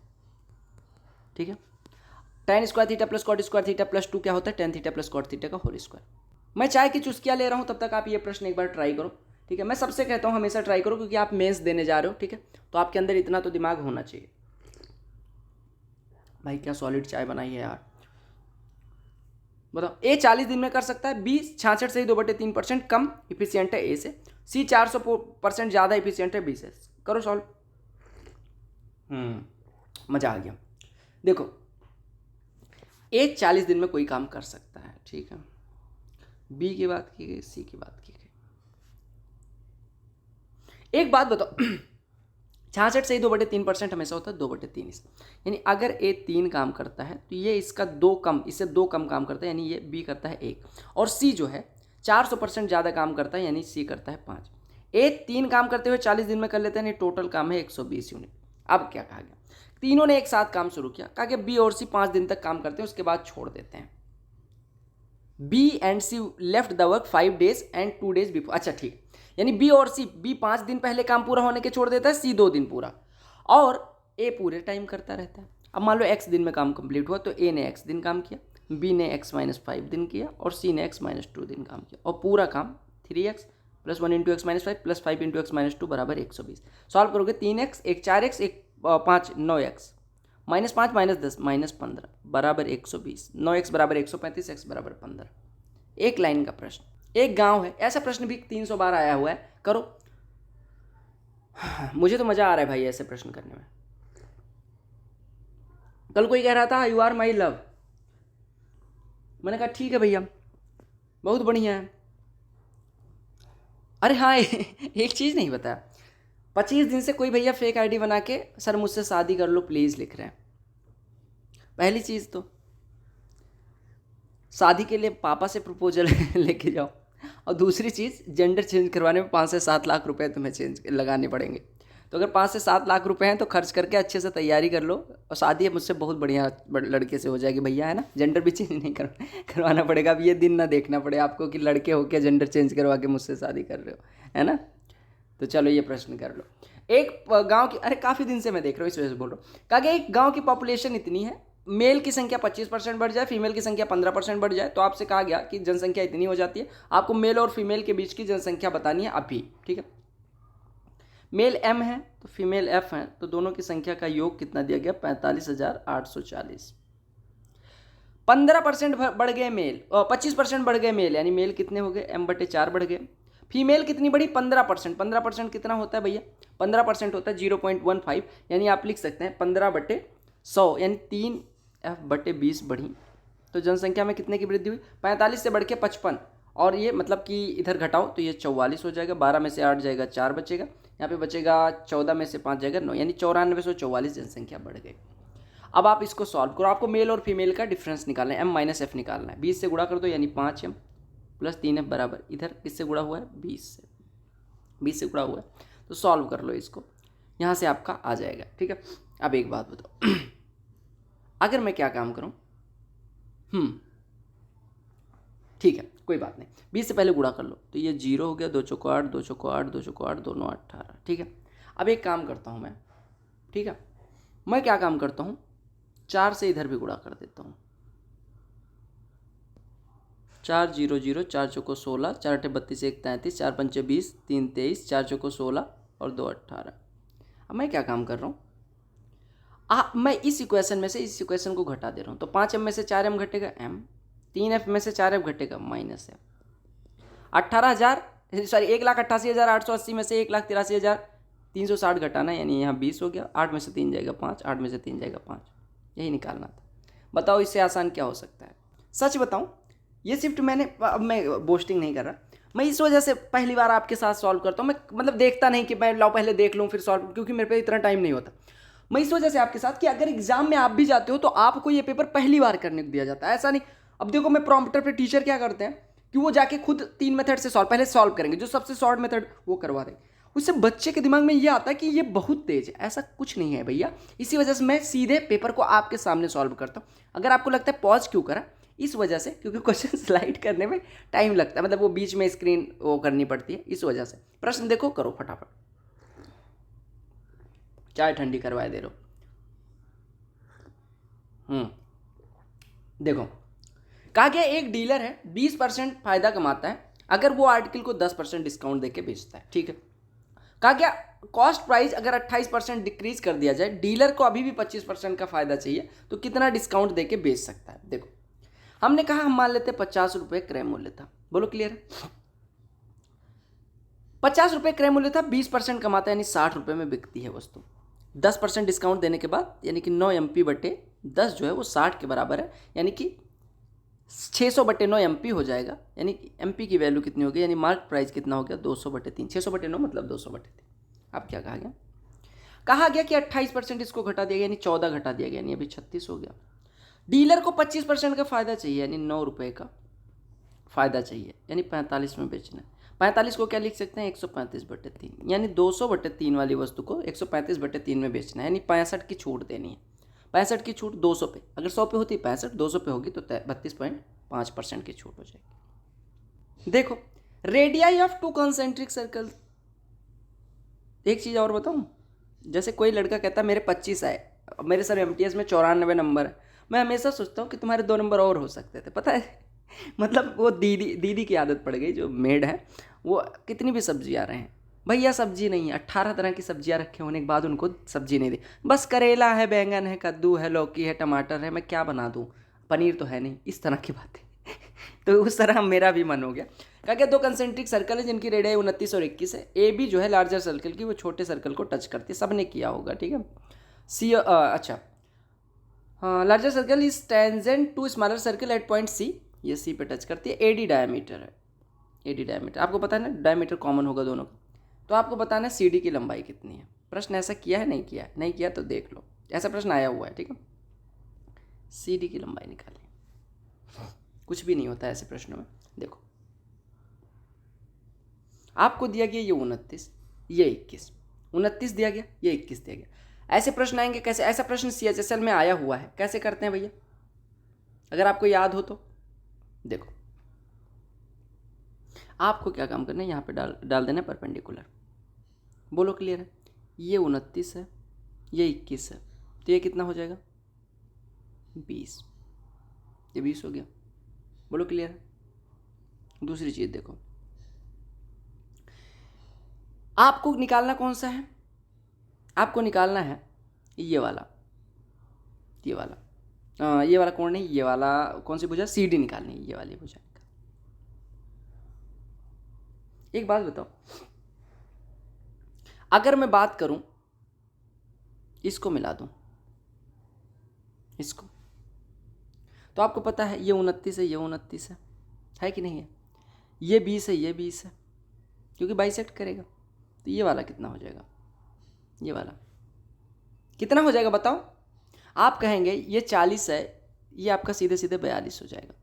ठीक है। tan square theta plus cot square theta plus 2 क्या होता है, tan theta plus cot theta का होल स्क्वायर। मैं चाय की चुस्कियाँ ले रहा हूँ, तब तक आप ये प्रश्न एक बार ट्राई करो, ठीक है। मैं सबसे कहता हूँ हमेशा ट्राई करो, क्योंकि आप मेंस देने जा रहे हो, ठीक है, तो आपके अंदर इतना तो दिमाग होना चाहिए। भाई क्या सॉलिड चाय बनाई है यार, बताओ। ए 40 दिन में कर सकता है, बी 66 से ही 2/3% कम इफिशियंट है ए से, सी 400% ज़्यादा इफिशियंट है बी से। करो सॉल्व, मज़ा आ गया। देखो ए 40 दिन में कोई काम कर सकता है, ठीक है, बी की बात की गई, सी की बात की गई। एक बात बताओ, 66 से ही 2/3% हमेशा होता है 2/3, यानी अगर ए 3 काम करता है तो ये इसका इससे 2 कम काम करता है, यानी ये बी करता है 1, और सी जो है 400% ज़्यादा काम करता है, यानी सी करता है 5। ए 3 काम करते हुए 40 दिन में कर लेते हैं, यानी टोटल काम है 120 यूनिट। अब क्या कहा गया, तीनों ने एक साथ काम शुरू किया, कहा कि बी और सी 5 दिन तक काम करते हैं, उसके बाद छोड़ देते हैं। B and C left the work 5 days and 2 days before. अच्छा ठीक, यानी बी और सी, बी 5 दिन पहले काम पूरा होने के छोड़ देता है, सी 2 दिन पूरा, और ए पूरे टाइम करता रहता है। अब मान लो x दिन में काम कंप्लीट हुआ तो ए ने x दिन काम किया, बी ने x - 5 दिन किया, और सी ने x - 2 दिन काम किया, और पूरा काम 3x plus 1 into x minus 5 plus 5 into x minus 2 बराबर 120। सॉल्व करोगे 3x, एक 4x, एक 5, 9x, -5 -10 -15 बराबर 120, 9x बराबर 135, x बराबर 15। एक लाइन का प्रश्न, एक गांव है, ऐसा प्रश्न भी 300 बार आया हुआ है, करो। मुझे तो मज़ा आ रहा है भाई ऐसे प्रश्न करने में। कल कोई कह रहा था यू आर माई लव, मैंने कहा ठीक है भैया, बहुत बढ़िया है। अरे हाँ एक चीज़ नहीं बताया, 25 दिन से कोई भैया फेक आईडी बना के सर मुझसे शादी कर लो प्लीज़ लिख रहे हैं। पहली चीज़ तो शादी के लिए पापा से प्रपोजल लेके जाओ, और दूसरी चीज़ जेंडर चेंज करवाने में 5 से 7 लाख रुपए तुम्हें लगाने पड़ेंगे। तो अगर 5 से 7 लाख रुपए हैं तो खर्च करके अच्छे से तैयारी कर लो, और शादी मुझसे बहुत बढ़िया लड़के से हो जाएगी भैया, है ना। जेंडर भी चेंज नहीं करवाना पड़ेगा। अब ये दिन ना देखना पड़े आपको कि लड़के हो के जेंडर चेंज करवा के मुझसे शादी कर रहे हो, है ना। तो चलो ये प्रश्न कर लो। एक गांव की, अरे काफ़ी दिन से मैं देख रहा हूँ इस वजह से बोल रहा हूँ, कहा गया एक गांव की पॉपुलेशन इतनी है, मेल की संख्या 25% बढ़ जाए, फीमेल की संख्या 15% बढ़ जाए, तो आपसे कहा गया कि जनसंख्या इतनी हो जाती है, आपको मेल और फीमेल के बीच की जनसंख्या बतानी है अभी, ठीक है। मेल m है तो फीमेल f है, तो दोनों की संख्या का योग कितना दिया गया, 45,840। 15% बढ़ गए मेल और 25% बढ़ गए मेल, यानी मेल कितने हो गए, m/4 बढ़ गए। फीमेल कितनी बढ़ी, 15%। 15% कितना होता है भैया, 15% होता है 0.15, यानी आप लिख सकते हैं 15/100, यानी 3f/20 बढ़ी। तो जनसंख्या में कितने की वृद्धि हुई, 45 से बढ़ के 55, और ये मतलब कि इधर घटाओ तो ये 44 हो जाएगा, 12 में से 8 जाएगा 4 बचेगा, यहाँ पे बचेगा 14 में से 5 जाएगा 9, यानी 9444 जनसंख्या बढ़ गई। अब आप इसको सॉल्व करो, आपको मेल और फीमेल का डिफरेंस निकालना है, m - f निकालना है। 20 से गुणा कर दो यानी 5m प्लस 3f बराबर, इधर किससे गुणा हुआ है, 20 से गुणा हुआ है, तो सॉल्व कर लो इसको, यहाँ से आपका आ जाएगा, ठीक है। अब एक बात बताओ, अगर मैं क्या काम करूँ, ठीक है कोई बात नहीं, 20 से पहले गुणा कर लो, तो ये 0 हो गया, 2 चौको 8, 2 चौको 8, 2 चौको 8, दोनों 18, ठीक है। अब एक काम करता हूँ मैं, ठीक है, मैं क्या काम करता हूँ, 4 से इधर भी गुणा कर देता हूँ, 4 0 0, 4 चौको 16, 4 8 32, 1 33, 4 पंचे 20, 3 23, 4 चौको 16 और 2 18। अब मैं क्या काम कर रहा हूँ, मैं इस इक्वेशन में से इस इक्वेशन को घटा दे रहा हूँ, तो 5m में से 4m घटेगा m, 3f में से 4f घटेगा -f, 18,000 सॉरी 1,88,880 में से 1,83,360 घटाना, यानी यहाँ 20 हो गया, 8 में से 3 जाएगा 5, 8 में से 3 जाएगा 5, यही निकालना था। बताओ इससे आसान क्या हो सकता है, सच बताऊँ, ये शिफ्ट मैंने, अब मैं बोस्टिंग नहीं कर रहा, मैं इस वजह से पहली बार आपके साथ सॉल्व करता हूँ, मैं मतलब देखता नहीं कि मैं लाओ पहले देख लूँ फिर सॉल्व, क्योंकि मेरे पे इतना टाइम नहीं होता। मैं इस वजह से आपके साथ कि अगर एग्जाम में आप भी जाते हो तो आपको ये पेपर पहली बार करने को दिया जाता है, ऐसा नहीं। अब देखो मैं प्रॉम्प्टर पे टीचर क्या करते हैं कि वो जाके खुद 3 मेथड से पहले सॉल्व करेंगे, जो सबसे शॉर्ट मेथड वो करवा देंगे, उससे बच्चे के दिमाग में ये आता है कि ये बहुत तेज है, ऐसा कुछ नहीं है भैया। इसी वजह से मैं सीधे पेपर को आपके सामने सॉल्व करता हूँ। अगर आपको लगता है पॉज क्यों करा, इस वजह से क्योंकि क्वेश्चन स्लाइड करने में टाइम लगता है, मतलब वो बीच में स्क्रीन वो करनी पड़ती है, इस वजह से। प्रश्न देखो, करो फटाफट, चाय ठंडी करवाए दे रहो। देखो कहा गया एक डीलर है 20% फायदा कमाता है अगर वो आर्टिकल को 10% डिस्काउंट देके बेचता है, ठीक है। कहा गया कॉस्ट प्राइस अगर 28% डिक्रीज कर दिया जाए, डीलर को अभी भी 25% का फायदा चाहिए, तो कितना डिस्काउंट देके बेच सकता है। देखो हमने कहा, हम मान लेते 50 रुपये क्रय मूल्य था, बोलो क्लियर है, 50 रुपये क्रय मूल्य था, 20% कमाता है यानी 60 रुपये में बिकती है वस्तु। 10% डिस्काउंट देने के बाद यानी कि 9 MP/10 जो है वो 60 के बराबर है, यानी कि 600/9 MP हो जाएगा, यानी MP की वैल्यू कितनी होगी, यानी मार्क प्राइस कितना हो गया, 200/3, 600/9 मतलब 200/3। अब क्या कहा गया, कहा गया कि 28% इसको घटा दिया गया, यानी 14 घटा दिया गया, यानी अभी 36 हो गया। डीलर को 25% का फायदा चाहिए, यानी 9 रुपये का फायदा चाहिए, यानी 45 में बेचना है। 45 को क्या लिख सकते हैं, 135/3, यानी 200/3 वाली वस्तु को 135/3 में बेचना है, यानी 65 की छूट देनी है। 65 की छूट 200 पे, अगर 100 पे होती 65, 200 पे होगी तो 32.5% की छूट हो जाएगी। देखो रेडियाई ऑफ 2 कॉन्सेंट्रिक सर्कल। एक चीज़ और बताऊँ, जैसे कोई लड़का कहता है मेरे 25 आए, मेरे सर MTS में 94 नंबर है, मैं हमेशा सोचता हूँ कि तुम्हारे 2 नंबर और हो सकते थे, पता है मतलब वो दीदी की आदत पड़ गई, जो मेड है, वो कितनी भी सब्जी आ रहे हैं, भैया सब्जी नहीं है, 18 तरह की सब्जियां रखे होने के बाद उनको सब्जी नहीं दी, बस करेला है, बैंगन है, कद्दू है, लौकी है, टमाटर है, मैं क्या बना दूँ, पनीर तो है नहीं, इस तरह की बातें तो उस तरह मेरा भी मन हो गया। क्या क्या 2 कंसेंट्रिक सर्कल है जिनकी रेडियाई 29 और 21 है। ए बी जो है लार्जर सर्कल की, वो छोटे सर्कल को टच करती है, सबने किया होगा, ठीक है। सी अच्छा हाँ, larger circle is tangent to smaller circle at point C, ये सी पे टच करती है। एडी डायमीटर है, एडी डायमीटर आपको पता है ना, डायमीटर कॉमन होगा दोनों का, तो आपको बताना है CD की लंबाई कितनी है। प्रश्न ऐसा किया है, नहीं किया है, नहीं किया तो देख लो, ऐसा प्रश्न आया हुआ है, ठीक है। CD की लंबाई निकालिए, कुछ भी नहीं होता है ऐसे प्रश्नों में। देखो आपको दिया गया ये 29, ये 21, 29 दिया गया, ये 21 दिया गया, ऐसे प्रश्न आएंगे कैसे, ऐसा प्रश्न CHSL में आया हुआ है, कैसे करते हैं भैया, अगर आपको याद हो तो। देखो आपको क्या काम करना है, यहाँ पे डाल देना परपेंडिकुलर, बोलो क्लियर है, ये 29 है, ये 21 है, तो ये कितना हो जाएगा 20। ये 20 हो गया। बोलो क्लियर है। दूसरी चीज़ देखो, आपको निकालना कौन सा है, आपको निकालना है ये वाला, ये वाला ये वाला कौन नहीं, ये वाला कौन सी भुजा, CD निकालनी है, ये वाली भुजा निकाल। एक बात बताओ, अगर मैं बात करूं इसको मिला दूं इसको, तो आपको पता है ये 29 है, ये 29 है कि नहीं है, ये 20 है, ये 20 है, क्योंकि बाइसेक्ट करेगा। तो ये वाला कितना हो जाएगा, ये वाला कितना हो जाएगा बताओ। आप कहेंगे ये 40 है, ये आपका सीधे सीधे 42 हो जाएगा।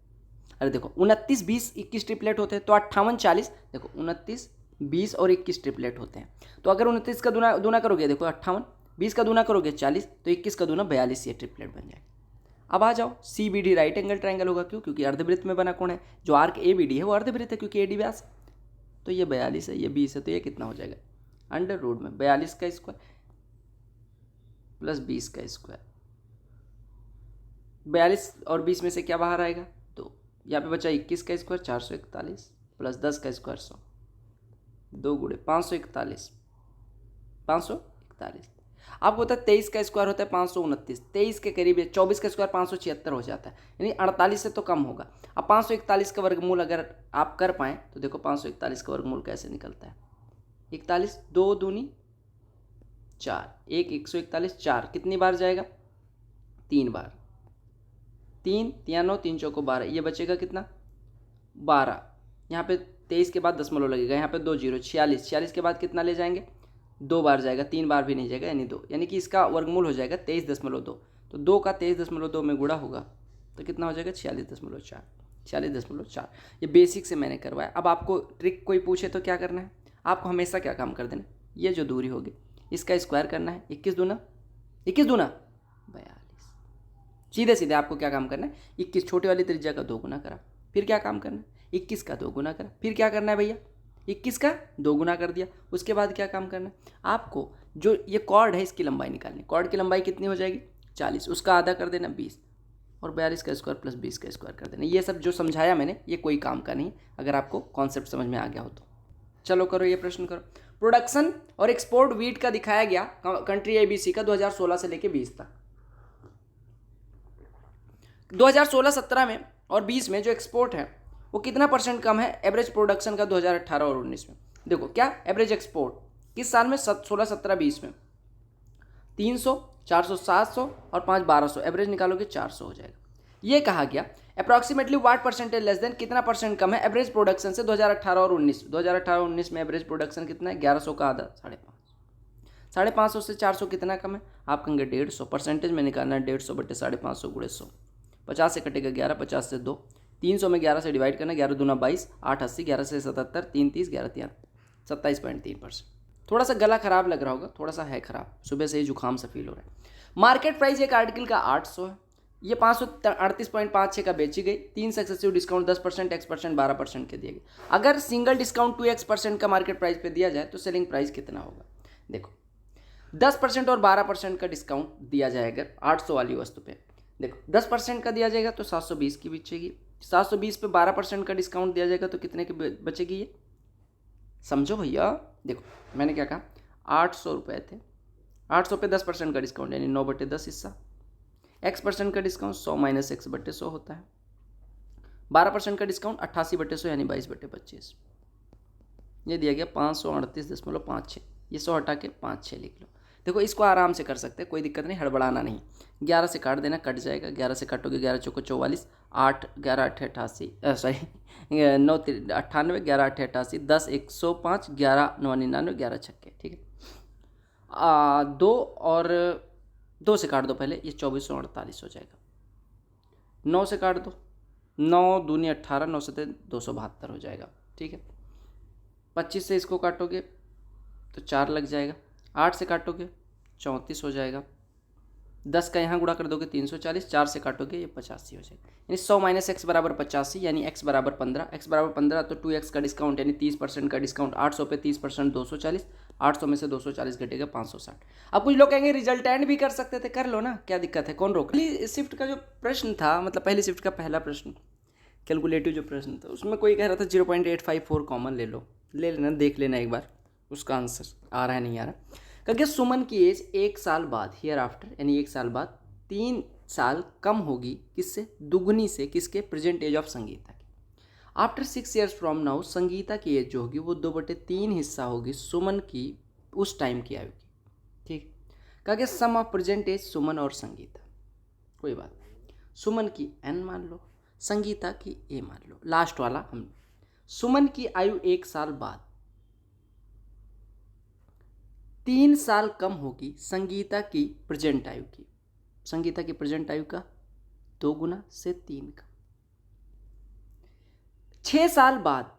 अरे देखो 29, 20, 21 ट्रिपलेट होते हैं, तो 58, 40, देखो 29, 20 और 21 ट्रिपलेट होते हैं। तो अगर 29 का दूना करोगे, देखो 58, 20 का दूना करोगे 40, तो 21 का दूना 42, ये ट्रिपलेट बन जाएगा। अब आ जाओ, CBD राइट एंगल ट्राइंगल होगा, क्यों, क्योंकि अर्धवृत्त में बना कौन है, जो आर्क ABD है वो अर्धवृत्त है, क्योंकि AD व्यास। तो ये 42 है, ये 20 है, तो ये कितना हो जाएगा अंडर रूट में 42 का स्क्वायर प्लस 20 का स्क्वायर। 42 और 20 में से क्या बाहर आएगा, तो यहाँ पे बचा 21 का स्क्वायर 441 प्लस 10 का स्क्वायर 100, 2 गुणे 541, 541। आपको पता है 23 का स्क्वायर होता है 529, 23 के करीब 24 का स्क्वायर 576 हो जाता है, यानी 48 से तो कम होगा। अब 541 का वर्गमूल अगर आप कर पाएँ तो देखो 541 का वर्गमूल कैसे निकलता है, 41, 2 दूनी 4, 141, 4 कितनी बार जाएगा, 3 बार, 3 3 9 3 चौको 12, ये बचेगा कितना 12। यहाँ पे 23 के बाद दशमलव लगेगा, यहाँ पे 2 0, 46, 46 के बाद कितना ले जाएंगे, 2 बार जाएगा, 3 बार भी नहीं जाएगा, यानी 2, यानी कि इसका वर्गमूल हो जाएगा 23.2। तो 2 का 23.2 में गुणा होगा तो कितना हो जाएगा 46.4, 46.4। ये बेसिक से मैंने करवाया। अब आपको ट्रिक कोई पूछे तो क्या करना है, आपको हमेशा क्या काम कर देना, ये जो दूरी होगी इसका स्क्वायर करना है, 21 दूना 42। सीधे सीधे आपको क्या काम करना है, 21 छोटे वाली त्रिज्या का 2 गुना करा, फिर क्या काम करना है, 21 का 2 गुना करा, फिर क्या करना है भैया 21 का 2 गुना कर दिया। उसके बाद क्या काम करना है, आपको जो ये कॉर्ड है इसकी लंबाई निकालनी। कॉर्ड की लंबाई कितनी हो जाएगी 40, उसका आधा कर देना 20, और 42 का स्क्वायर प्लस 20 का स्क्वायर कर देना। ये सब जो समझाया मैंने ये कोई काम का नहीं, अगर आपको कॉन्सेप्ट समझ में आ गया हो तो। चलो करो ये प्रश्न करो। प्रोडक्शन और एक्सपोर्ट वीट का दिखाया गया कंट्री ABC का 2016 से लेके 20 तक। 2016-17 में और 20 में जो एक्सपोर्ट है वो कितना % कम है एवरेज प्रोडक्शन का 2018 और 19 में। देखो क्या एवरेज एक्सपोर्ट किस साल में, 16-17-20 में 300, 400, 700 और 5, 1200, एवरेज निकालोगे 400 हो जाएगा। ये कहा गया अप्रॉक्सीमेटली वाट परसेंटेज लेस देन कितना % कम है एवरेज प्रोडक्शन से 2018 और 19। 2018 और 19 में एवरेज प्रोडक्शन कितना है, 1100 का आधा 550, 550 से 400 कितना कम है, आप कहेंगे 150। परसेंटेज में निकालना है 150 बटे 550 गुणे 100, 50 से कटेगा 11, 50 से 2, 300 में 11 से डिवाइड करना, 11 दूना 22, 8 80, 11 से 77, 3 30, 11 3 27.3%। थोड़ा सा गला खराब लग रहा होगा, थोड़ा सा है खराब, सुबह से ही जुकाम सा फील हो रहा है। मार्केट प्राइस एक आर्टिकल का 800 है, ये 538.56 का बेची गई। 3 सक्सेसिव डिस्काउंट 10%, X% 12% के दिए गए। अगर सिंगल डिस्काउंट 2x% का मार्केट प्राइस पे दिया जाए तो सेलिंग प्राइस कितना होगा। देखो 10% और 12% का डिस्काउंट दिया जाए अगर 800 वाली वस्तु पे, देखो 10% का दिया जाएगा तो 720 की बचेगी, 720 पे 12% का डिस्काउंट दिया जाएगा तो कितने की बचेगी, ये समझो भैया। देखो मैंने क्या कहा, 800 रुपये थे, 800 पे 10% का डिस्काउंट यानी 9 बटे 10 हिस्सा, X% का डिस्काउंट 100 माइनस X बटे 100 होता है, 12% का डिस्काउंट 88 बटे 100 यानी 22 बटे 25। ये दिया गया 538.56, ये 100 हटा के 56 लिख लो। देखो इसको आराम से कर सकते हैं, कोई दिक्कत नहीं, हड़बड़ाना नहीं। 11 से काट देना, कट जाएगा, 11 से काटोगे 11 चौको 44, 8 11 8 88 सॉरी 9 98, 11 8 88, 10 105, 11 9 99, 11 छक्के, ठीक है। 2 और 2 से काट दो पहले, ये 2448 हो जाएगा। 9 से काट दो, 9 दूनी 18, 9 से 272 हो जाएगा, ठीक है। 25 से इसको काटोगे तो 4 लग जाएगा, 8 से काटोगे 34 हो जाएगा, 10 का यहाँ गुणा कर दोगे 340, 4 से काटोगे ये 85 हो जाएगा, यानी 100 माइनस X बराबर 85, यानी X बराबर 15, X बराबर 15 तो 2X का डिस्काउंट यानी 30% का डिस्काउंट, 800 पे 30% 240, 800 में से 240 घटेगा 560। अब कुछ लोग कहेंगे रिजल्टेंट भी कर सकते थे, कर लो ना, क्या दिक्कत है, कौन रोक। पहली शिफ्ट का जो प्रश्न था, मतलब पहली शिफ्ट का पहला प्रश्न कैलकुलेटिव जो प्रश्न था, उसमें कोई कह रहा था 0.854 कॉमन ले लो, ले लेना, देख लेना एक बार उसका आंसर आ रहा है नहीं आ रहा। क्योंकि सुमन की एज 1 साल बाद, हियर आफ्टर यानी 1 साल बाद 3 साल कम होगी किससे, दुगनी से, किसके, प्रेजेंट एज ऑफ संगीता की। After 6 years from now Sangeeta की एज जो होगी वो 2/3 हिस्सा होगी सुमन की उस टाइम की आयु की। ठीक, क्योंकि सम ऑफ प्रेजेंट एज सुमन और संगीता, कोई बात नहीं, सुमन की n मान लो, संगीता की a मान लो, लास्ट वाला हम। सुमन की आयु 1 साल बाद 3 साल कम होगी संगीता की प्रेजेंट आयु की। संगीता की प्रेजेंट आयु का 2 गुना से 3 का। 6 साल बाद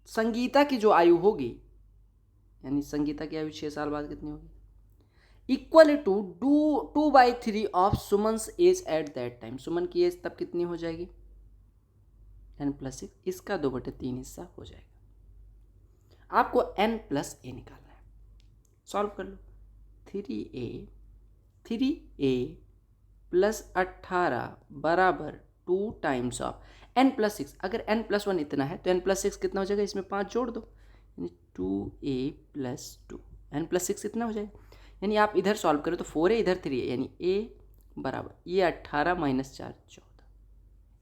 संगीता की जो आयु होगी, यानी संगीता की आयु 6 साल बाद कितनी होगी, equal to 2/3 of Suman's age at that time. Suman की एज तब कितनी हो जाएगी, n+6, इसका 2/3 हिस्सा हो जाएगा। आपको n+a निकालना है, सॉल्व कर लो। 3a प्लस 18 बराबर 2 टाइम्स ऑफ n+6। अगर n+1 इतना है तो n+6 कितना हो जाएगा, इसमें 5 जोड़ दो, यानी 2a + 2, n+6 इतना हो जाएगा। यानी आप इधर सॉल्व करो तो 4 है, इधर 3 है, यानी a बराबर ये 18 - 4 14,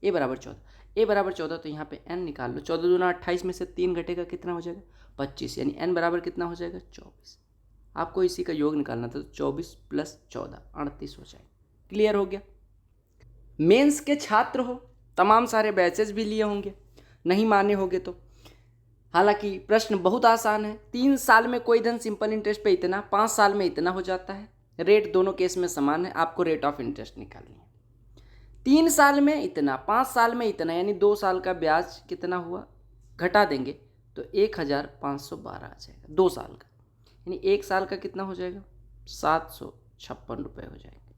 a बराबर 14, a बराबर 14, तो यहाँ पे n निकाल लो। 14 दूना 28 में से 3 घटेगा, कितना हो जाएगा, 25, यानी n बराबर कितना हो जाएगा, 24। आपको इसी का योग निकालना था, तो 24 + 14 38 हो जाएगा। क्लियर हो गया। मेंस के छात्र हो, तमाम सारे बैचेस भी लिए होंगे, नहीं माने होंगे तो। हालांकि प्रश्न बहुत आसान है। 3 साल में कोई धन सिंपल इंटरेस्ट पे इतना, 5 साल में इतना हो जाता है। रेट दोनों केस में समान है, आपको रेट ऑफ इंटरेस्ट निकालनी है। 3 साल में इतना, 5 साल में इतना, यानी 2 साल का ब्याज कितना हुआ, घटा देंगे तो 1512 आ जाएगा 2 साल का। यानी 1 साल का कितना हो जाएगा, 756 रुपये हो जाएगा,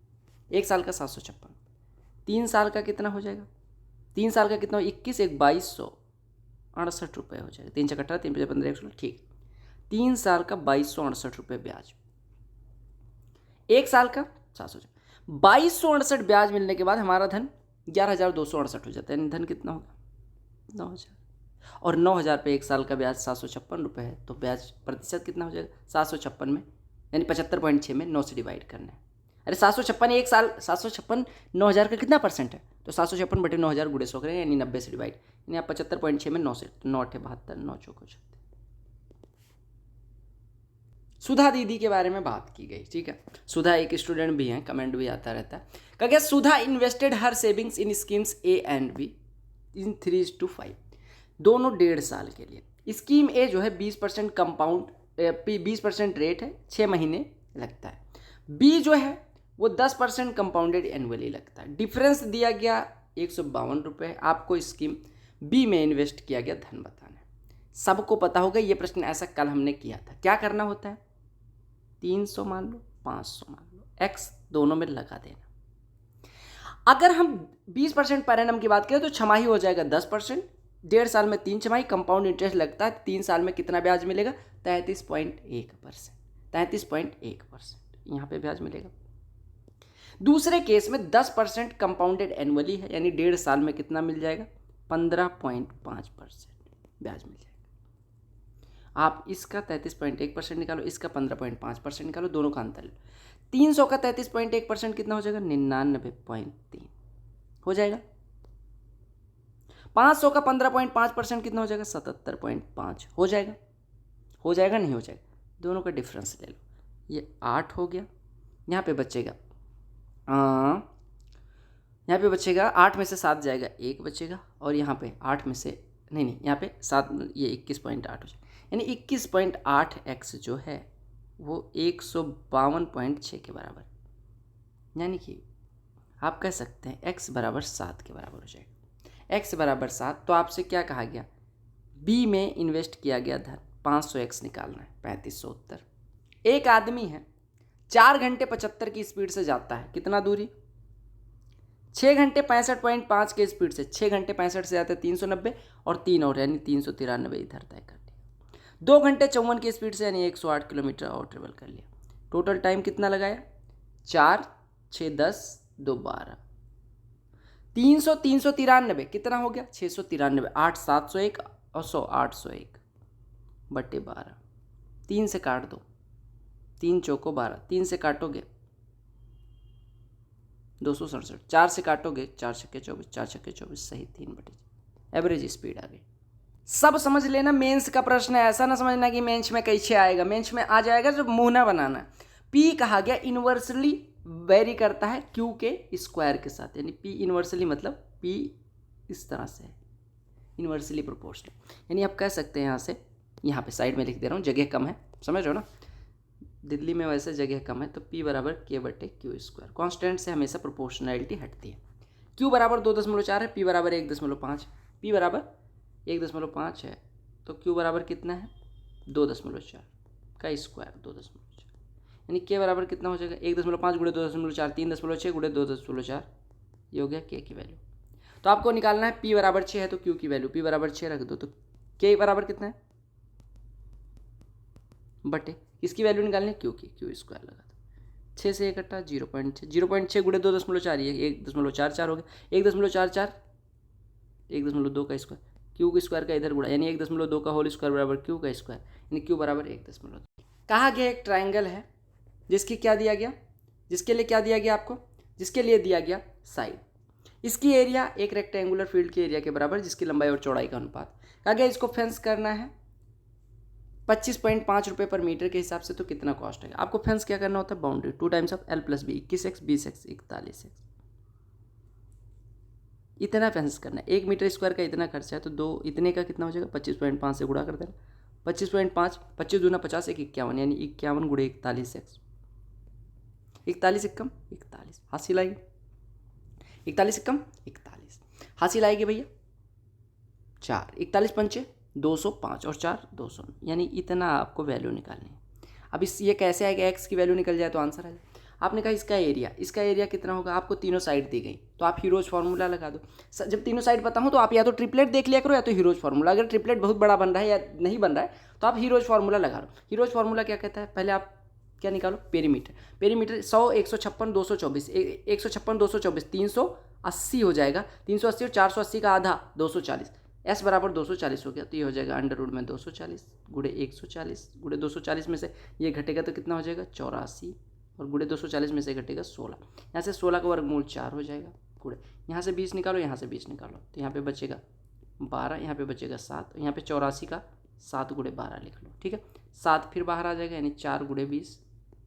1 साल का 756। 3 साल का कितना हो जाएगा, 3 साल का कितना हो, 21 1 2268 रुपये हो जाएगा। 3 × 18 3 × 15 116, ठीक। 3 साल का 2268 रुपये ब्याज, 1 साल का 700, 2268 ब्याज मिलने के बाद हमारा धन 11,268 हो जाता है। यानी धन कितना होगा, 9,000। और 9,000 पे 1 साल का ब्याज 756 रुपये है, तो ब्याज प्रतिशत कितना हो जाएगा, 756 में, यानी 75.6 में 9 से डिवाइड करना है। अरे 756 1 साल, 756 9,000 का कितना परसेंट है, तो 756/9,000 गुणे 100 करें, यानी 90 से डिवाइड, यानी आप 75.6 में 9 से, तो 9 × 8 = 72, 9 × 4 = 36। सुधा दीदी के बारे में बात की गई, ठीक है। सुधा एक स्टूडेंट भी हैं, कमेंट भी आता रहता है। क्या Sudha invested her savings in schemes A and B in 3:5, दोनों 1.5 साल के लिए। स्कीम ए जो है 20% कंपाउंड 20% रेट है, 6 महीने लगता है। बी जो है वो 10% कंपाउंडेड एनुअली लगता है। डिफरेंस दिया गया 152 रुपये। आपको स्कीम बी में इन्वेस्ट किया गया धन बताना है। सबको पता होगा, ये प्रश्न ऐसा कल हमने किया था। क्या करना होता है, 300 मान लो, 500 मान लो, एक्स दोनों में लगा देना। अगर हम 20% पर एनम की बात करें तो छमाही हो जाएगा 10%, 1.5 साल में 3 छमाही, कंपाउंड इंटरेस्ट लगता है। 3 साल में कितना ब्याज मिलेगा, 33.1%, 33.1% यहाँ पे ब्याज मिलेगा। दूसरे केस में 10% कंपाउंडेड एनुअली है, यानी 1.5 साल में कितना मिल जाएगा, 15.5% ब्याज मिल जाएगा। आप इसका 33.1% निकालो, इसका 15.5% निकालो, दोनों का अंतर लो। 300 का 33.1% कितना हो जाएगा, 99.3 हो जाएगा। 500 का 15.5% कितना हो जाएगा, 77.5 हो जाएगा। हो जाएगा नहीं हो जाएगा, दोनों का डिफरेंस ले लो। ये 8 हो गया, यहाँ पे बचेगा 8 में से 7 जाएगा, 1 बचेगा, और यहाँ पे 8 में से नहीं यहाँ पे 7, ये 21.8 हो जाएगा। यानी 21.8x जो है वो 152.6 के बराबर, यानी कि आप कह सकते हैं x बराबर 7 के बराबर हो जाएगा। x बराबर 7, तो आपसे क्या कहा गया, b में इन्वेस्ट किया गया धन 500x निकालना है, 3500 उत्तर। एक आदमी है 4 घंटे 75 की स्पीड से जाता है, कितना दूरी, 6 घंटे 65.5 के स्पीड से, 6 घंटे 65 से जाता है 390, और 3 और यानी 393 इधर तय कर दिया। 2 घंटे 54 की स्पीड से यानी 108 किलोमीटर और ट्रेवल कर लिया। टोटल टाइम कितना लगाया? 4 6 10 2 12 300 393 कितना हो गया? 693 8 701 और 100 801 बटे 12। 3 से काट दो, 3 चौको 12, 3 से काटोगे 267, 4 से काटोगे 4 छक्के 24, 4 छक्के 24 सही 3 बटे। एवरेज स्पीड आ गई। सब समझ लेना, मेंस का प्रश्न है, ऐसा ना समझना कि मेंस में कैसे आएगा। मेंस में आ जाएगा जब मुंह ना बनाना। पी कहा गया इन्वर्सली वेरी करता है क्यू के स्क्वायर के साथ, यानी पी इन्वर्सली मतलब पी इस तरह से है, इन्वर्सली प्रोपोर्शनल। यानी आप कह सकते हैं यहाँ पे साइड में लिख दे रहा हूँ, जगह कम है, समझ रहे हो ना, दिल्ली में वैसे जगह कम है, तो P बराबर के बटे क्यू स्क्वायर। कॉन्स्टेंट से हमेशा प्रोपोर्शनैलिटी हटती है। Q बराबर 2.4 है, P बराबर 1.5, P बराबर 1.5 है, तो Q बराबर कितना है? 2.4 का स्क्वायर 2.4, यानी K बराबर कितना हो जाएगा? 1.5 गुणे 2.4 3.6 गुणे 2.4, ये हो गया K की वैल्यू। तो आपको निकालना है P बराबर 6 है तो Q की वैल्यू P बराबर 6 रख दो, तो K बराबर कितना है? बटे इसकी वैल्यू निकालनी है क्यू की, क्यू स्क्वायर लगा दो। 6 से 1 कट्टा 0.6, 0.6 गुणे 2.4 ये 1.44 हो गया, 1.44 1.2 का स्क्वायर, क्यू के स्क्वायर का इधर गुणा, यानी 1.2 का होल स्क्वायर बराबर क्यू का स्क्वायर, यानी क्यू बराबर 1.2। कहा गया एक ट्राइंगल है जिसकी क्या दिया गया, जिसके लिए क्या दिया गया आपको, जिसके लिए दिया गया साइड। इसकी एरिया एक रेक्टेंगुलर फील्ड की एरिया के बराबर, जिसकी लंबाई और चौड़ाई का अनुपात। कहा गया इसको फेंस करना है 25.5 रुपये पर मीटर के हिसाब से, तो कितना कॉस्ट है? आपको फेंस क्या करना होता है? Boundary 2 times of L + B 21x 20x 41x, इतना फेंस करना है। 1 मीटर स्क्वायर का इतना खर्चा है, तो दो इतने का कितना हो जाएगा? 25.5 से गुणा कर देना, 25.5 25 दूना 50 एक 51, यानी 51 गुणे 41x, 41 एक कम 41, हासिल आएगी 41 एक कम 41, हासिल आएगी भैया 4, 41 पंचे 205 और 4 200, यानी इतना आपको वैल्यू निकालनी है। अब ये कैसे आएगा? एक्स की वैल्यू निकल जाए तो आंसर आ जाए। आपने कहा इसका एरिया कितना होगा? आपको तीनों साइड दी गई, तो आप हीरोज फार्मूला लगा दो। जब तीनों साइड पता हो तो आप या तो ट्रिपलेट देख लिया करो या तो हीरोज फार्मूला। अगर ट्रिपलेट बहुत बड़ा बन रहा है या नहीं बन रहा है तो आप हीरोज फार्मूला लगा लो। हीरोज फार्मूला क्या कहता है? पहले आप क्या निकालो? पेरीमीटर 100 156 224, 156 224 380 हो जाएगा, 380 और 480 का आधा 240, S बराबर 240 हो गया, तो ये हो जाएगा अंडर रूट में 240 गुणे 140 गुणे 240 में से ये घटेगा तो कितना हो जाएगा? 84, और गुणे 240 में से घटेगा 16, यहाँ से 16 का वर्गमूल 4 हो जाएगा, गुणे यहाँ से 20 निकालो, यहाँ से 20 निकालो, तो यहाँ पे बचेगा 12, यहाँ पे बचेगा 7, यहाँ पे 84 का 7 गुणे 12 लिख लो, ठीक है। 7 फिर बाहर आ जाएगा, यानी 4 गुणे 20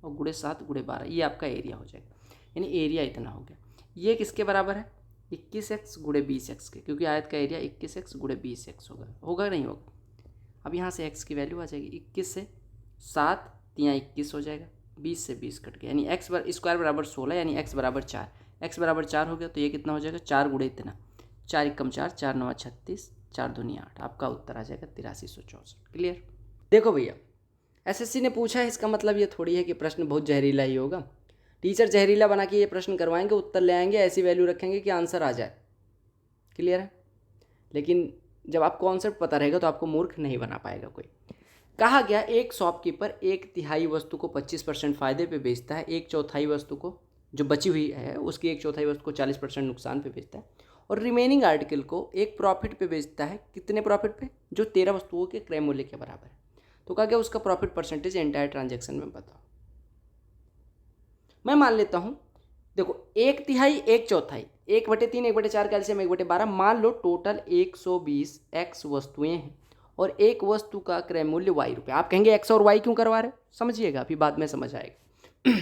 और गुणे 7 गुणे 12, ये आपका एरिया हो जाएगा, यानी एरिया इतना हो गया। ये किसके बराबर है? 21x गुणे 20x के, क्योंकि आयत का एरिया 21x गुणे 20x होगा नहीं होगा? अब यहाँ से x की वैल्यू आ जाएगी, 21 से 7 यहाँ 21 हो जाएगा, 20 से 20 कट गया, यानी x स्क्वायर बराबर 16, यानी x बराबर 4, x बराबर 4 हो गया, तो ये कितना हो जाएगा? 4 गुणे इतना, 4 एकम 4, 4 9 36, 4 दूनी 8, आपका उत्तर आ जाएगा 8364। क्लियर? देखो भैया, SSC ने पूछा है, इसका मतलब ये थोड़ी है कि प्रश्न बहुत जहरीला ही होगा। टीचर जहरीला बना के ये प्रश्न करवाएंगे, उत्तर ले आएंगे, ऐसी वैल्यू रखेंगे कि आंसर आ जाए। क्लियर है? लेकिन जब आपको कॉन्सेप्ट पता रहेगा तो आपको मूर्ख नहीं बना पाएगा कोई। कहा गया एक शॉपकीपर 1/3 वस्तु को 25% फ़ायदे पे बेचता है, 1/4 वस्तु को जो बची हुई है उसकी 1/4 वस्तु को 40% नुकसान पे बेचता है, और रिमेनिंग आर्टिकल को एक प्रॉफिट पे बेचता है। कितने प्रॉफिट पे? जो 13 वस्तुओं के क्रय मूल्य के बराबर है। तो कहा गया उसका प्रॉफिट परसेंटेज एंटायर ट्रांजैक्शन में बताओ। मैं मान लेता हूँ, देखो 1/3 1/4, 1/3 1/4 कैल्शियम 1/12, मान लो टोटल 120 x वस्तुएं हैं और एक वस्तु का क्रय मूल्य y रुपये। आप कहेंगे x और y क्यों करवा रहे हो? समझिएगा, अभी बाद में समझ आएगा।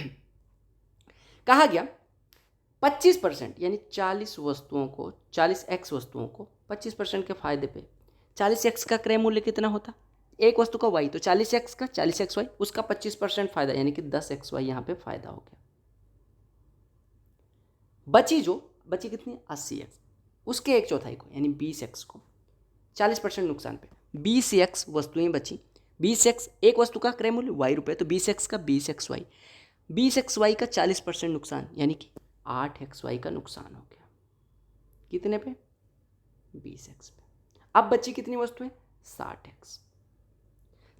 कहा गया 25% यानी 40 वस्तुओं को, 40x वस्तुओं को 25% के फायदे पे 40x का क्रय मूल्य कितना होता? एक वस्तु का y, तो 40x का 40xy, उसका 25% फायदा यानी कि 10xy यहाँ पे फायदा हो गया। बची कितनी? 80x, उसके 1/4 को यानी 20x को 40% नुकसान पे 20x वस्तुएं बची। 20x एक वस्तु का क्रय मूल्य y रुपये, तो 20x का 20xy, 20xy का 40% नुकसान यानी कि 8xy का नुकसान हो गया। कितने पे? 20x पे। अब बची कितनी वस्तुएं? 60x।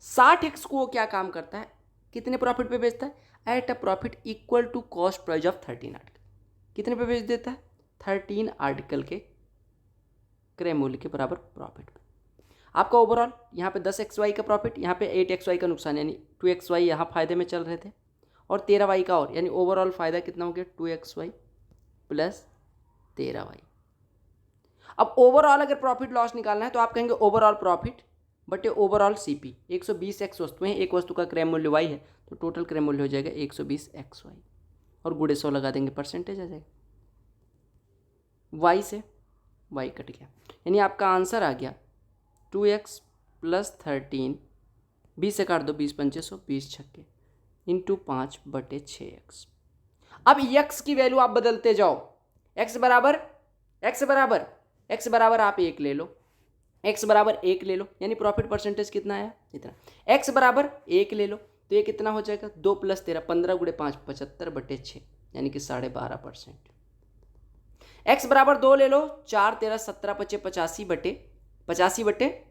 60x को वो क्या काम करता है, कितने प्रॉफिट पे बेचता है, at a profit equal to cost price of 13 article. कितने पे बेच देता है, 13 आर्टिकल के क्रय मूल्य के बराबर प्रॉफिट पे। आपका ओवरऑल यहाँ पे 10xy का प्रॉफिट, यहाँ पे 8xy का नुकसान, यानी 2xy यहाँ फायदे में चल रहे थे और 13y का और, यानी ओवरऑल फायदा कितना हो गया, 2xy प्लस 13y। अब ओवरऑल अगर प्रॉफिट लॉस निकालना है तो आप कहेंगे ओवरऑल प्रॉफिट बटे ओवरऑल सीपी। 120x वस्तुएं, एक वस्तु का क्रय मूल्य y है तो टोटल क्रय मूल्य हो जाएगा 120xy और गुणे 100 लगा देंगे, परसेंटेज आ जाएगा। y से y कट गया, यानी आपका आंसर आ गया 2x प्लस 13, 20 से काट दो, 20 पंचे 100, 20 छक्के इंटू 5 बटे 6x। अब x की वैल्यू आप बदलते जाओ, x बराबर आप 1 ले लो, x बराबर 1 ले लो, यानी प्रॉफिट परसेंटेज कितना आया, इतना। x बराबर 1 ले लो तो ये कितना हो जाएगा, 2 प्लस 13, 15 गुणे 5, 75 बटे 6, यानी कि 12.5%। x बराबर 2 ले लो, 4 13 17 पचे 85 बटे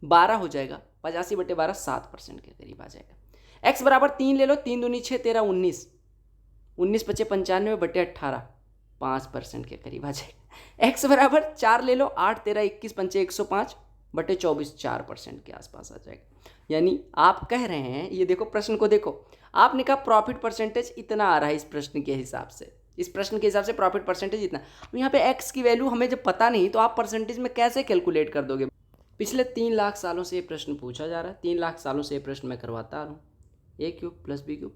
12 हो जाएगा, 85 बटे 12 7% के करीब आ जाएगा। x बराबर 3 ले लो, 3 दूनी 6 13 19, 19 पचे 95 बटे 18, 5% के करीब आ जाएगा। x बराबर 4 ले लो, 8 13 21 पंचे 105 बटे 24, 4% के आसपास आ जाएगा। यानी आप कह रहे हैं, ये देखो प्रश्न को देखो, आपने कहा प्रॉफिट परसेंटेज इतना आ रहा है इस प्रश्न के हिसाब से, इस प्रश्न के हिसाब से प्रॉफिट परसेंटेज इतना। अब यहाँ पे x की वैल्यू हमें जब पता नहीं तो आप परसेंटेज में कैसे कैलकुलेट कर दोगे। पिछले 3 लाख सालों से ये प्रश्न पूछा जा रहा है, 3 लाख सालों से ये प्रश्न मैं करवाता आ रहा हूँ। a³ प्लस b³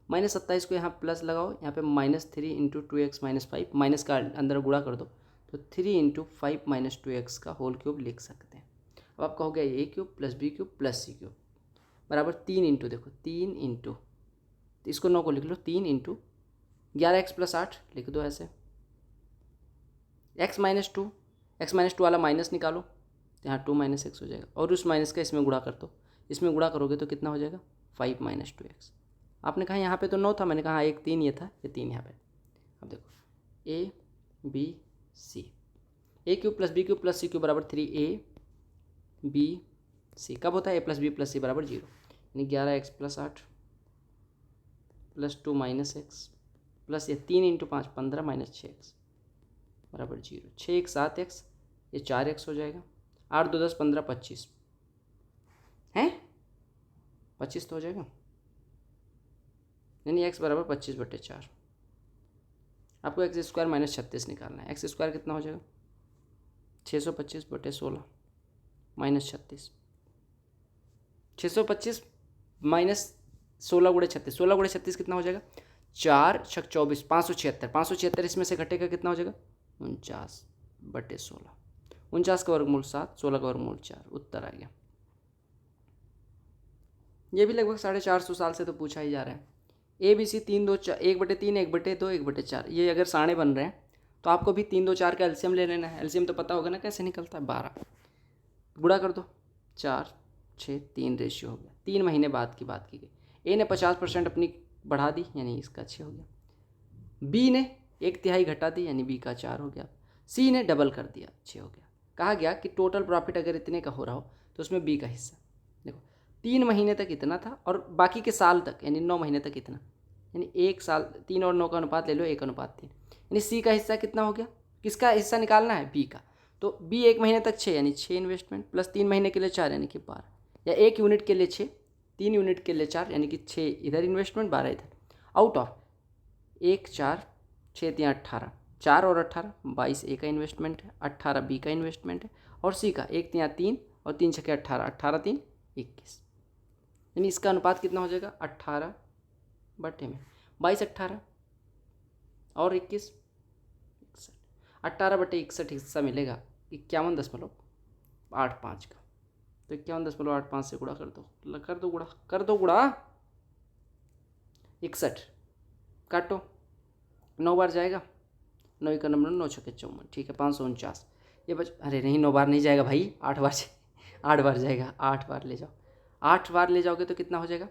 -27 को यहाँ प्लस लगाओ, यहाँ पे -3 इंटू 2x माइनस 5, माइनस का अंदर गुणा कर दो तो 3 इंटू 5 माइनस 2x का होल क्यूब लिख सकते हैं। अब आपका हो गया a³ plus b³ plus c³ बराबर 3 इंटू, देखो 3 इंटू, इसको 9 को लिख लो, 3 इंटू 11x प्लस 8 लिख दो ऐसे, x माइनस 2 वाला माइनस निकालो तो यहाँ 2 माइनस एक्स हो जाएगा और उस माइनस का इसमें गुणा कर दो, इसमें गुणा करोगे तो कितना हो जाएगा, 5 माइनस 2x। आपने कहा यहाँ पे तो 9 था, मैंने कहा एक 3 ये था, ये 3 यहाँ पे। अब देखो a b c, a³ plus b³ plus c³ बराबर 3a b c। कब होता है a plus b plus c बराबर 0, यानी 11x plus 8 plus 2 minus x plus ये 3 इंटू 5 15 माइनस 6x बराबर 0, 6 7x, ये 4x हो जाएगा, 8 2 10 15 25 हैं, 25 तो हो जाएगा, यानी x बराबर 25 बटे 4। आपको एक्स स्क्वायर माइनस 36 निकालना है, एक्स स्क्वायर कितना हो जाएगा, 625 बटे 16 माइनस 36, 625 माइनस 16 गुणे 36, 16 गुणे 36 कितना हो जाएगा, 4 छक 24, 576, 576 इसमें से घटेगा कितना हो जाएगा, 49 बटे 16, 49 का वर्गमूल 7, 16 का वर्गमूल 4, उत्तर आ गया। ये भी लगभग 450 साल से तो पूछा ही जा रहा है। ए बी सी 3 2 4, 1/3 1/2 1/4, ये अगर साणे बन रहे हैं तो आपको भी 3 2 4 का एलसीएम ले लेना है। एलसीएम तो पता होगा ना कैसे निकलता है, 12 गुणा कर दो, 4 6 3 रेशियो हो गया। 3 महीने बाद की बात की गई। ए ने 50% अपनी बढ़ा दी, यानी इसका 6 हो गया। बी ने 1/3 घटा दी, यानी बी का 4 हो गया। सी ने डबल कर दिया, 6 हो गया। कहा गया कि टोटल प्रॉफिट अगर इतने का हो रहा हो तो उसमें बी का हिस्सा, देखो 3 महीने तक इतना था और बाकी के साल तक यानी 9 महीने तक इतना, यानी 1 साल 3 और 9 का अनुपात ले लो, 1:3, यानी सी का हिस्सा कितना हो गया, किसका हिस्सा निकालना है, बी का। तो बी 1 महीने तक 6 यानी 6 इन्वेस्टमेंट प्लस 3 महीने के लिए 4 यानी कि 12, या 1 यूनिट के लिए 6, 3 यूनिट के लिए 4 यानी कि 6 इधर इन्वेस्टमेंट 12 इधर। आउट ऑफ 1 4 6 3 18, 4 और 18 22 ए का इन्वेस्टमेंट है, 18 बी का इन्वेस्टमेंट है और सी का 1 3 3 और 3 6 18, 18 3 21, यानी इसका अनुपात कितना हो जाएगा, 18 बटे में 22 18 और 21 61, 18 बटे 61 हिस्सा मिलेगा 51.85 का। तो 51.85 से गुणा कर दो गुणा 61, काटो 9 बार जाएगा, 9 का नंबर 9 6 54, ठीक है 549। ये अरे नहीं 9 बार नहीं जाएगा भाई, 8 बार जाएगा, 8 बार ले जाओ, 8 बार ले जाओगे तो कितना हो जाएगा,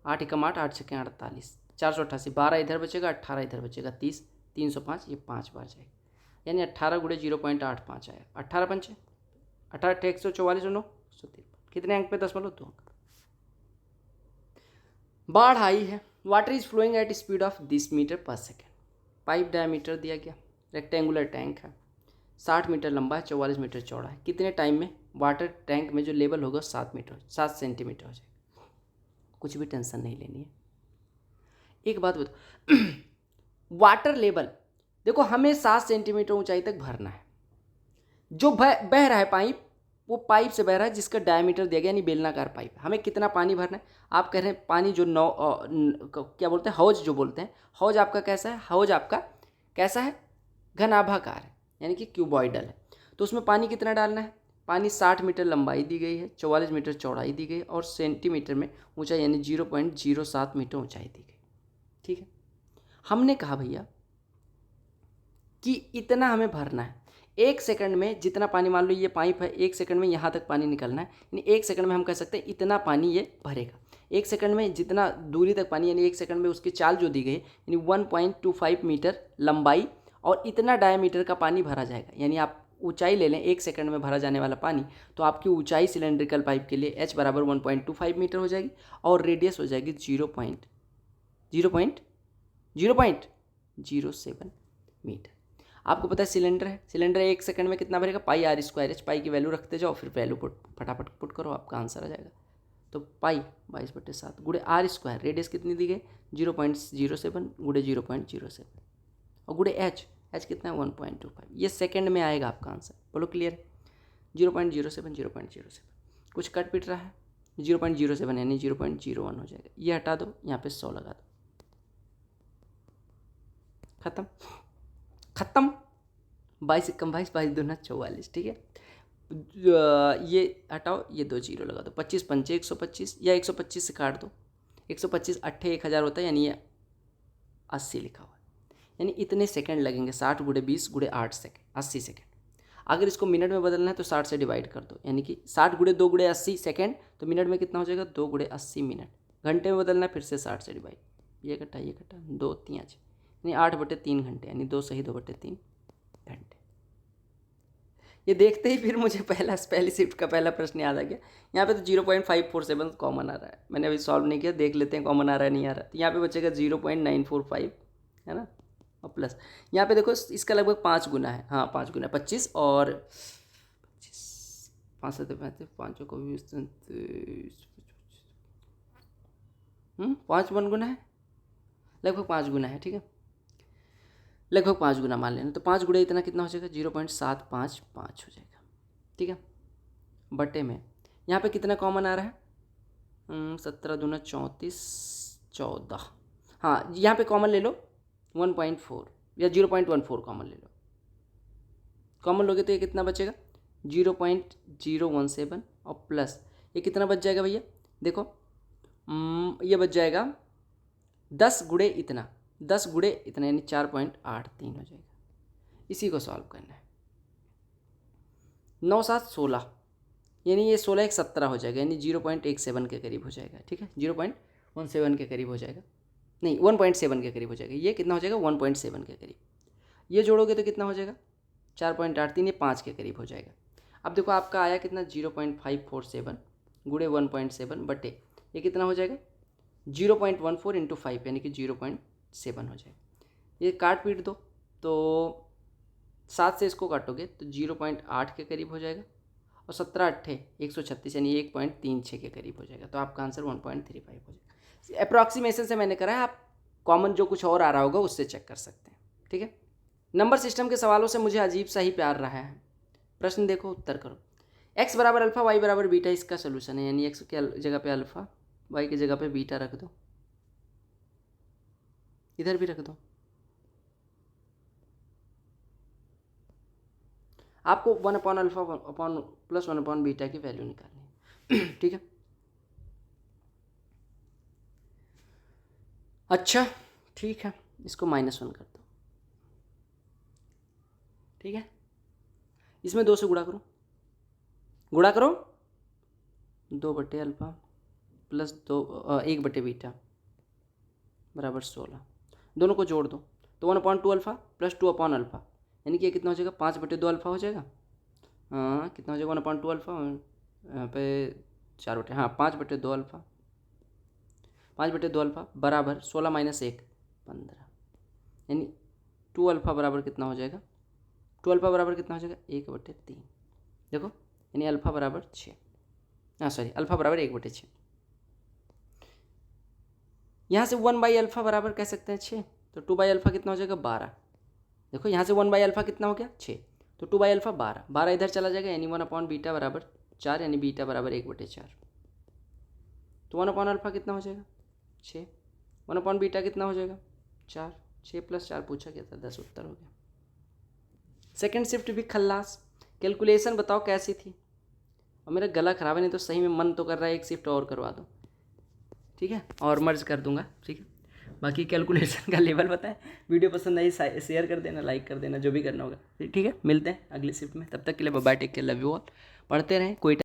8 एकम 8 8 छक्के 48, 488, 12 इधर बचेगा, 18 इधर बचेगा, 30 305, ये 5 बार जाएगा, यानी 18 गुणे 0.85 आया, 18 पंचे 18 144 और 9 153, कितने अंक पे 10 2 अंक। बाढ़ आई है, water is flowing at speed of this meter per second. Pipe diameter दिया गया, रेक्टेंगुलर टैंक है, 60 मीटर लंबा है, 44 मीटर चौड़ा है। कितने टाइम में वाटर टैंक में जो लेवल होगा 7 सेंटीमीटर हो जाएगा। कुछ भी टेंशन नहीं लेनी है। एक बात बताओ, वाटर लेवल देखो हमें 7 सेंटीमीटर ऊंचाई तक भरना है। जो बह रहा है पाइप, वो पाइप से बह रहा है जिसका डायमीटर दिया गया, यानी बेलनाकार पाइप। हमें कितना पानी भरना है? आप कह रहे हैं पानी जो क्या बोलते हैं, हौज जो बोलते हैं। हौज आपका कैसा है? हौज आपका कैसा है? घनाभाकार है, यानी कि क्यूबॉइडल है। तो उसमें पानी कितना डालना है? पानी 60 मीटर लंबाई दी गई है, 44 मीटर चौड़ाई दी गई और सेंटीमीटर में ऊंचाई यानी 0.07 मीटर ऊंचाई दी गई। ठीक है, हमने कहा भैया कि इतना हमें भरना है। 1 सेकंड में जितना पानी, मान लो ये पाइप है, 1 सेकंड में यहाँ तक पानी निकलना है, यानी 1 सेकंड में हम कह सकते हैं इतना पानी ये भरेगा। 1 सेकंड में जितना दूरी तक पानी, यानी 1 सेकंड में उसकी चाल जो दी गई यानी 1.25 मीटर लंबाई और इतना डायमीटर का पानी भरा जाएगा। यानी आप ऊंचाई ले लें 1 सेकंड में भरा जाने वाला पानी, तो आपकी ऊंचाई सिलेंड्रिकल पाइप के लिए h बराबर 1.25 मीटर हो जाएगी और रेडियस हो जाएगी 0.07 मीटर। आपको पता है सिलेंडर है, सिलेंडर 1 सेकंड में कितना भरेगा? पाई आर स्क्वायर एच। पाई की वैल्यू रखते जाओ, फिर वैल्यू फटाफट पुट करो, आपका आंसर आ जाएगा। तो पाई 22/7 गुणे आर स्क्वायर, रेडियस कितनी दी गई? 0.07 गुणे 0.07 और गुणे एच कितना है? 1.25। ये सेकंड में आएगा आपका आंसर। बोलो क्लियर? 0.07 कुछ कट पिट रहा है? 0.07 यानी 0.01 हो जाएगा। ये हटा दो, यहाँ पे 100 लगा दो, खत्म। 22 कम 22, 22 दूना 44। ठीक है, ये हटाओ, ये 2 जीरो लगा दो। 25 पंचे 125 या 125 से काट दो। 125 अट्ठे 1000 होता है, यानी ये 80 लिखा हुआ है। यानी इतने सेकंड लगेंगे, 60 गुणे 20 गुणे 8 सेकंड, 80 सेकंड। अगर इसको मिनट में बदलना है तो 60 से डिवाइड कर दो, यानी कि 60 गुणे 2 गुणे 80 सेकंड, तो मिनट में कितना हो जाएगा? 2 गुणे 80 मिनट। घंटे में बदलना है, फिर से 60 से डिवाइड, ये कटा 2 3 यानी 8/3 घंटे, यानी 2 सही 2/3 घंटे। ये देखते ही फिर मुझे पहली शिफ्ट का पहला प्रश्न याद आ गया। यहाँ पे तो 0.547 कॉमन आ रहा है, मैंने अभी सॉल्व नहीं किया, देख लेते हैं कॉमन आ रहा है नहीं आ रहा। तो यहाँ पे बचेगा 0.945, है ना, और प्लस यहाँ पे देखो इसका लगभग 5 गुना है। हाँ 5 गुना, 25 और 25, 5 7 35, 5 को भी 5 1 गुना है, लगभग 5 गुना है। ठीक है, लगभग 5 गुना मान लेना। तो 5 गुणे इतना कितना हो जाएगा? 0.755 हो जाएगा। ठीक है, बटे में यहाँ पे कितना कॉमन आ रहा है? 17 दूना 34, 14। हाँ यहाँ पे कॉमन ले लो 1.4 या 0.14 कॉमन ले लो। कॉमन लोगे तो ये कितना बचेगा? 0.017 और प्लस ये कितना बच जाएगा भैया? देखो ये बच जाएगा 10 गुणे इतना, 10 गुणे इतना यानी 4.83 हो जाएगा। इसी को सॉल्व करना है। 9 7 16 यानी ये 16 1 17 हो जाएगा, यानी 0.17 के करीब हो जाएगा। ठीक है, 0.17 के करीब हो जाएगा, नहीं 1.7 के करीब हो जाएगा। ये कितना हो जाएगा? 1.7 के करीब। ये जोड़ोगे तो कितना हो जाएगा? 4.83, ये 5 के करीब हो जाएगा। अब देखो आपका आया कितना? 0.547 गुणे 1.7 बटे ये कितना हो जाएगा? 0.14 इंटू 5 यानी कि 0.7 हो जाएगा। ये काट पीट दो तो 7 से इसको काटोगे तो 0.8 के करीब हो जाएगा और 17 अट्ठे 136 यानी 1.36 के करीब हो जाएगा। तो आपका आंसर 1.35 हो जाएगा। अप्रॉक्सीमेशन से मैंने करा है, आप कॉमन जो कुछ और आ रहा होगा उससे चेक कर सकते हैं। ठीक है, नंबर सिस्टम के सवालों से मुझे अजीब सा ही प्यार रहा है। प्रश्न देखो, उत्तर करो। x बराबर अल्फा, y बराबर बीटा इसका सोल्यूशन है, यानी x की जगह पे अल्फा, y की जगह पे बीटा रख दो, इधर भी रख दो। आपको 1/अल्फा प्लस 1 बीटा की वैल्यू निकालनी है। ठीक है, अच्छा ठीक है, इसको -1 कर दो। ठीक है, इसमें 2 से गुणा करो, 2/अल्फा प्लस 1 बीटा बराबर 16। दोनों को जोड़ दो तो 1/2 अल्फा प्लस 2/अल्फा यानी कि ये कितना हो जाएगा? 5/2 अल्फा हो जाएगा। हाँ कितना हो जाएगा? 1/2 अल्फा यहाँ पे 4/, हाँ 5/2 अल्फा। 5/2 अल्फा बराबर 16 माइनस 1 15, यानी 2 अल्फा बराबर कितना हो जाएगा, 2 अल्फा बराबर कितना हो जाएगा 1/3। देखो यानी अल्फा बराबर 6, अल्फा बराबर 1/6। यहाँ से 1/अल्फा बराबर कह सकते हैं 6, तो 2/अल्फा कितना हो जाएगा 12। देखो यहाँ से 1/अल्फा कितना हो गया 6, तो 2/अल्फा 12 इधर चला जाएगा, यानी 1/बीटा बराबर 4, यानी बीटा बराबर 1/4। तो 1/अल्फा कितना हो जाएगा 6, 1/बीटा कितना हो जाएगा 4, 6 + 4 पूछा गया था, 10 उत्तर हो गया। सेकेंड शिफ्ट भी खल्लास। कैलकुलेशन बताओ कैसी थी। और मेरा गला खराब है, नहीं तो सही में मन तो कर रहा है एक शिफ्ट और करवा दो, ठीक है, और मर्ज कर दूंगा, ठीक है। बाकी कैलकुलेशन का लेवल बताएं। वीडियो पसंद आई शेयर कर देना, लाइक कर देना, जो भी करना होगा, ठीक है। मिलते हैं अगली शिफ्ट में, तब तक के लिए bye bye, take care, love you all. पढ़ते रहें, कोई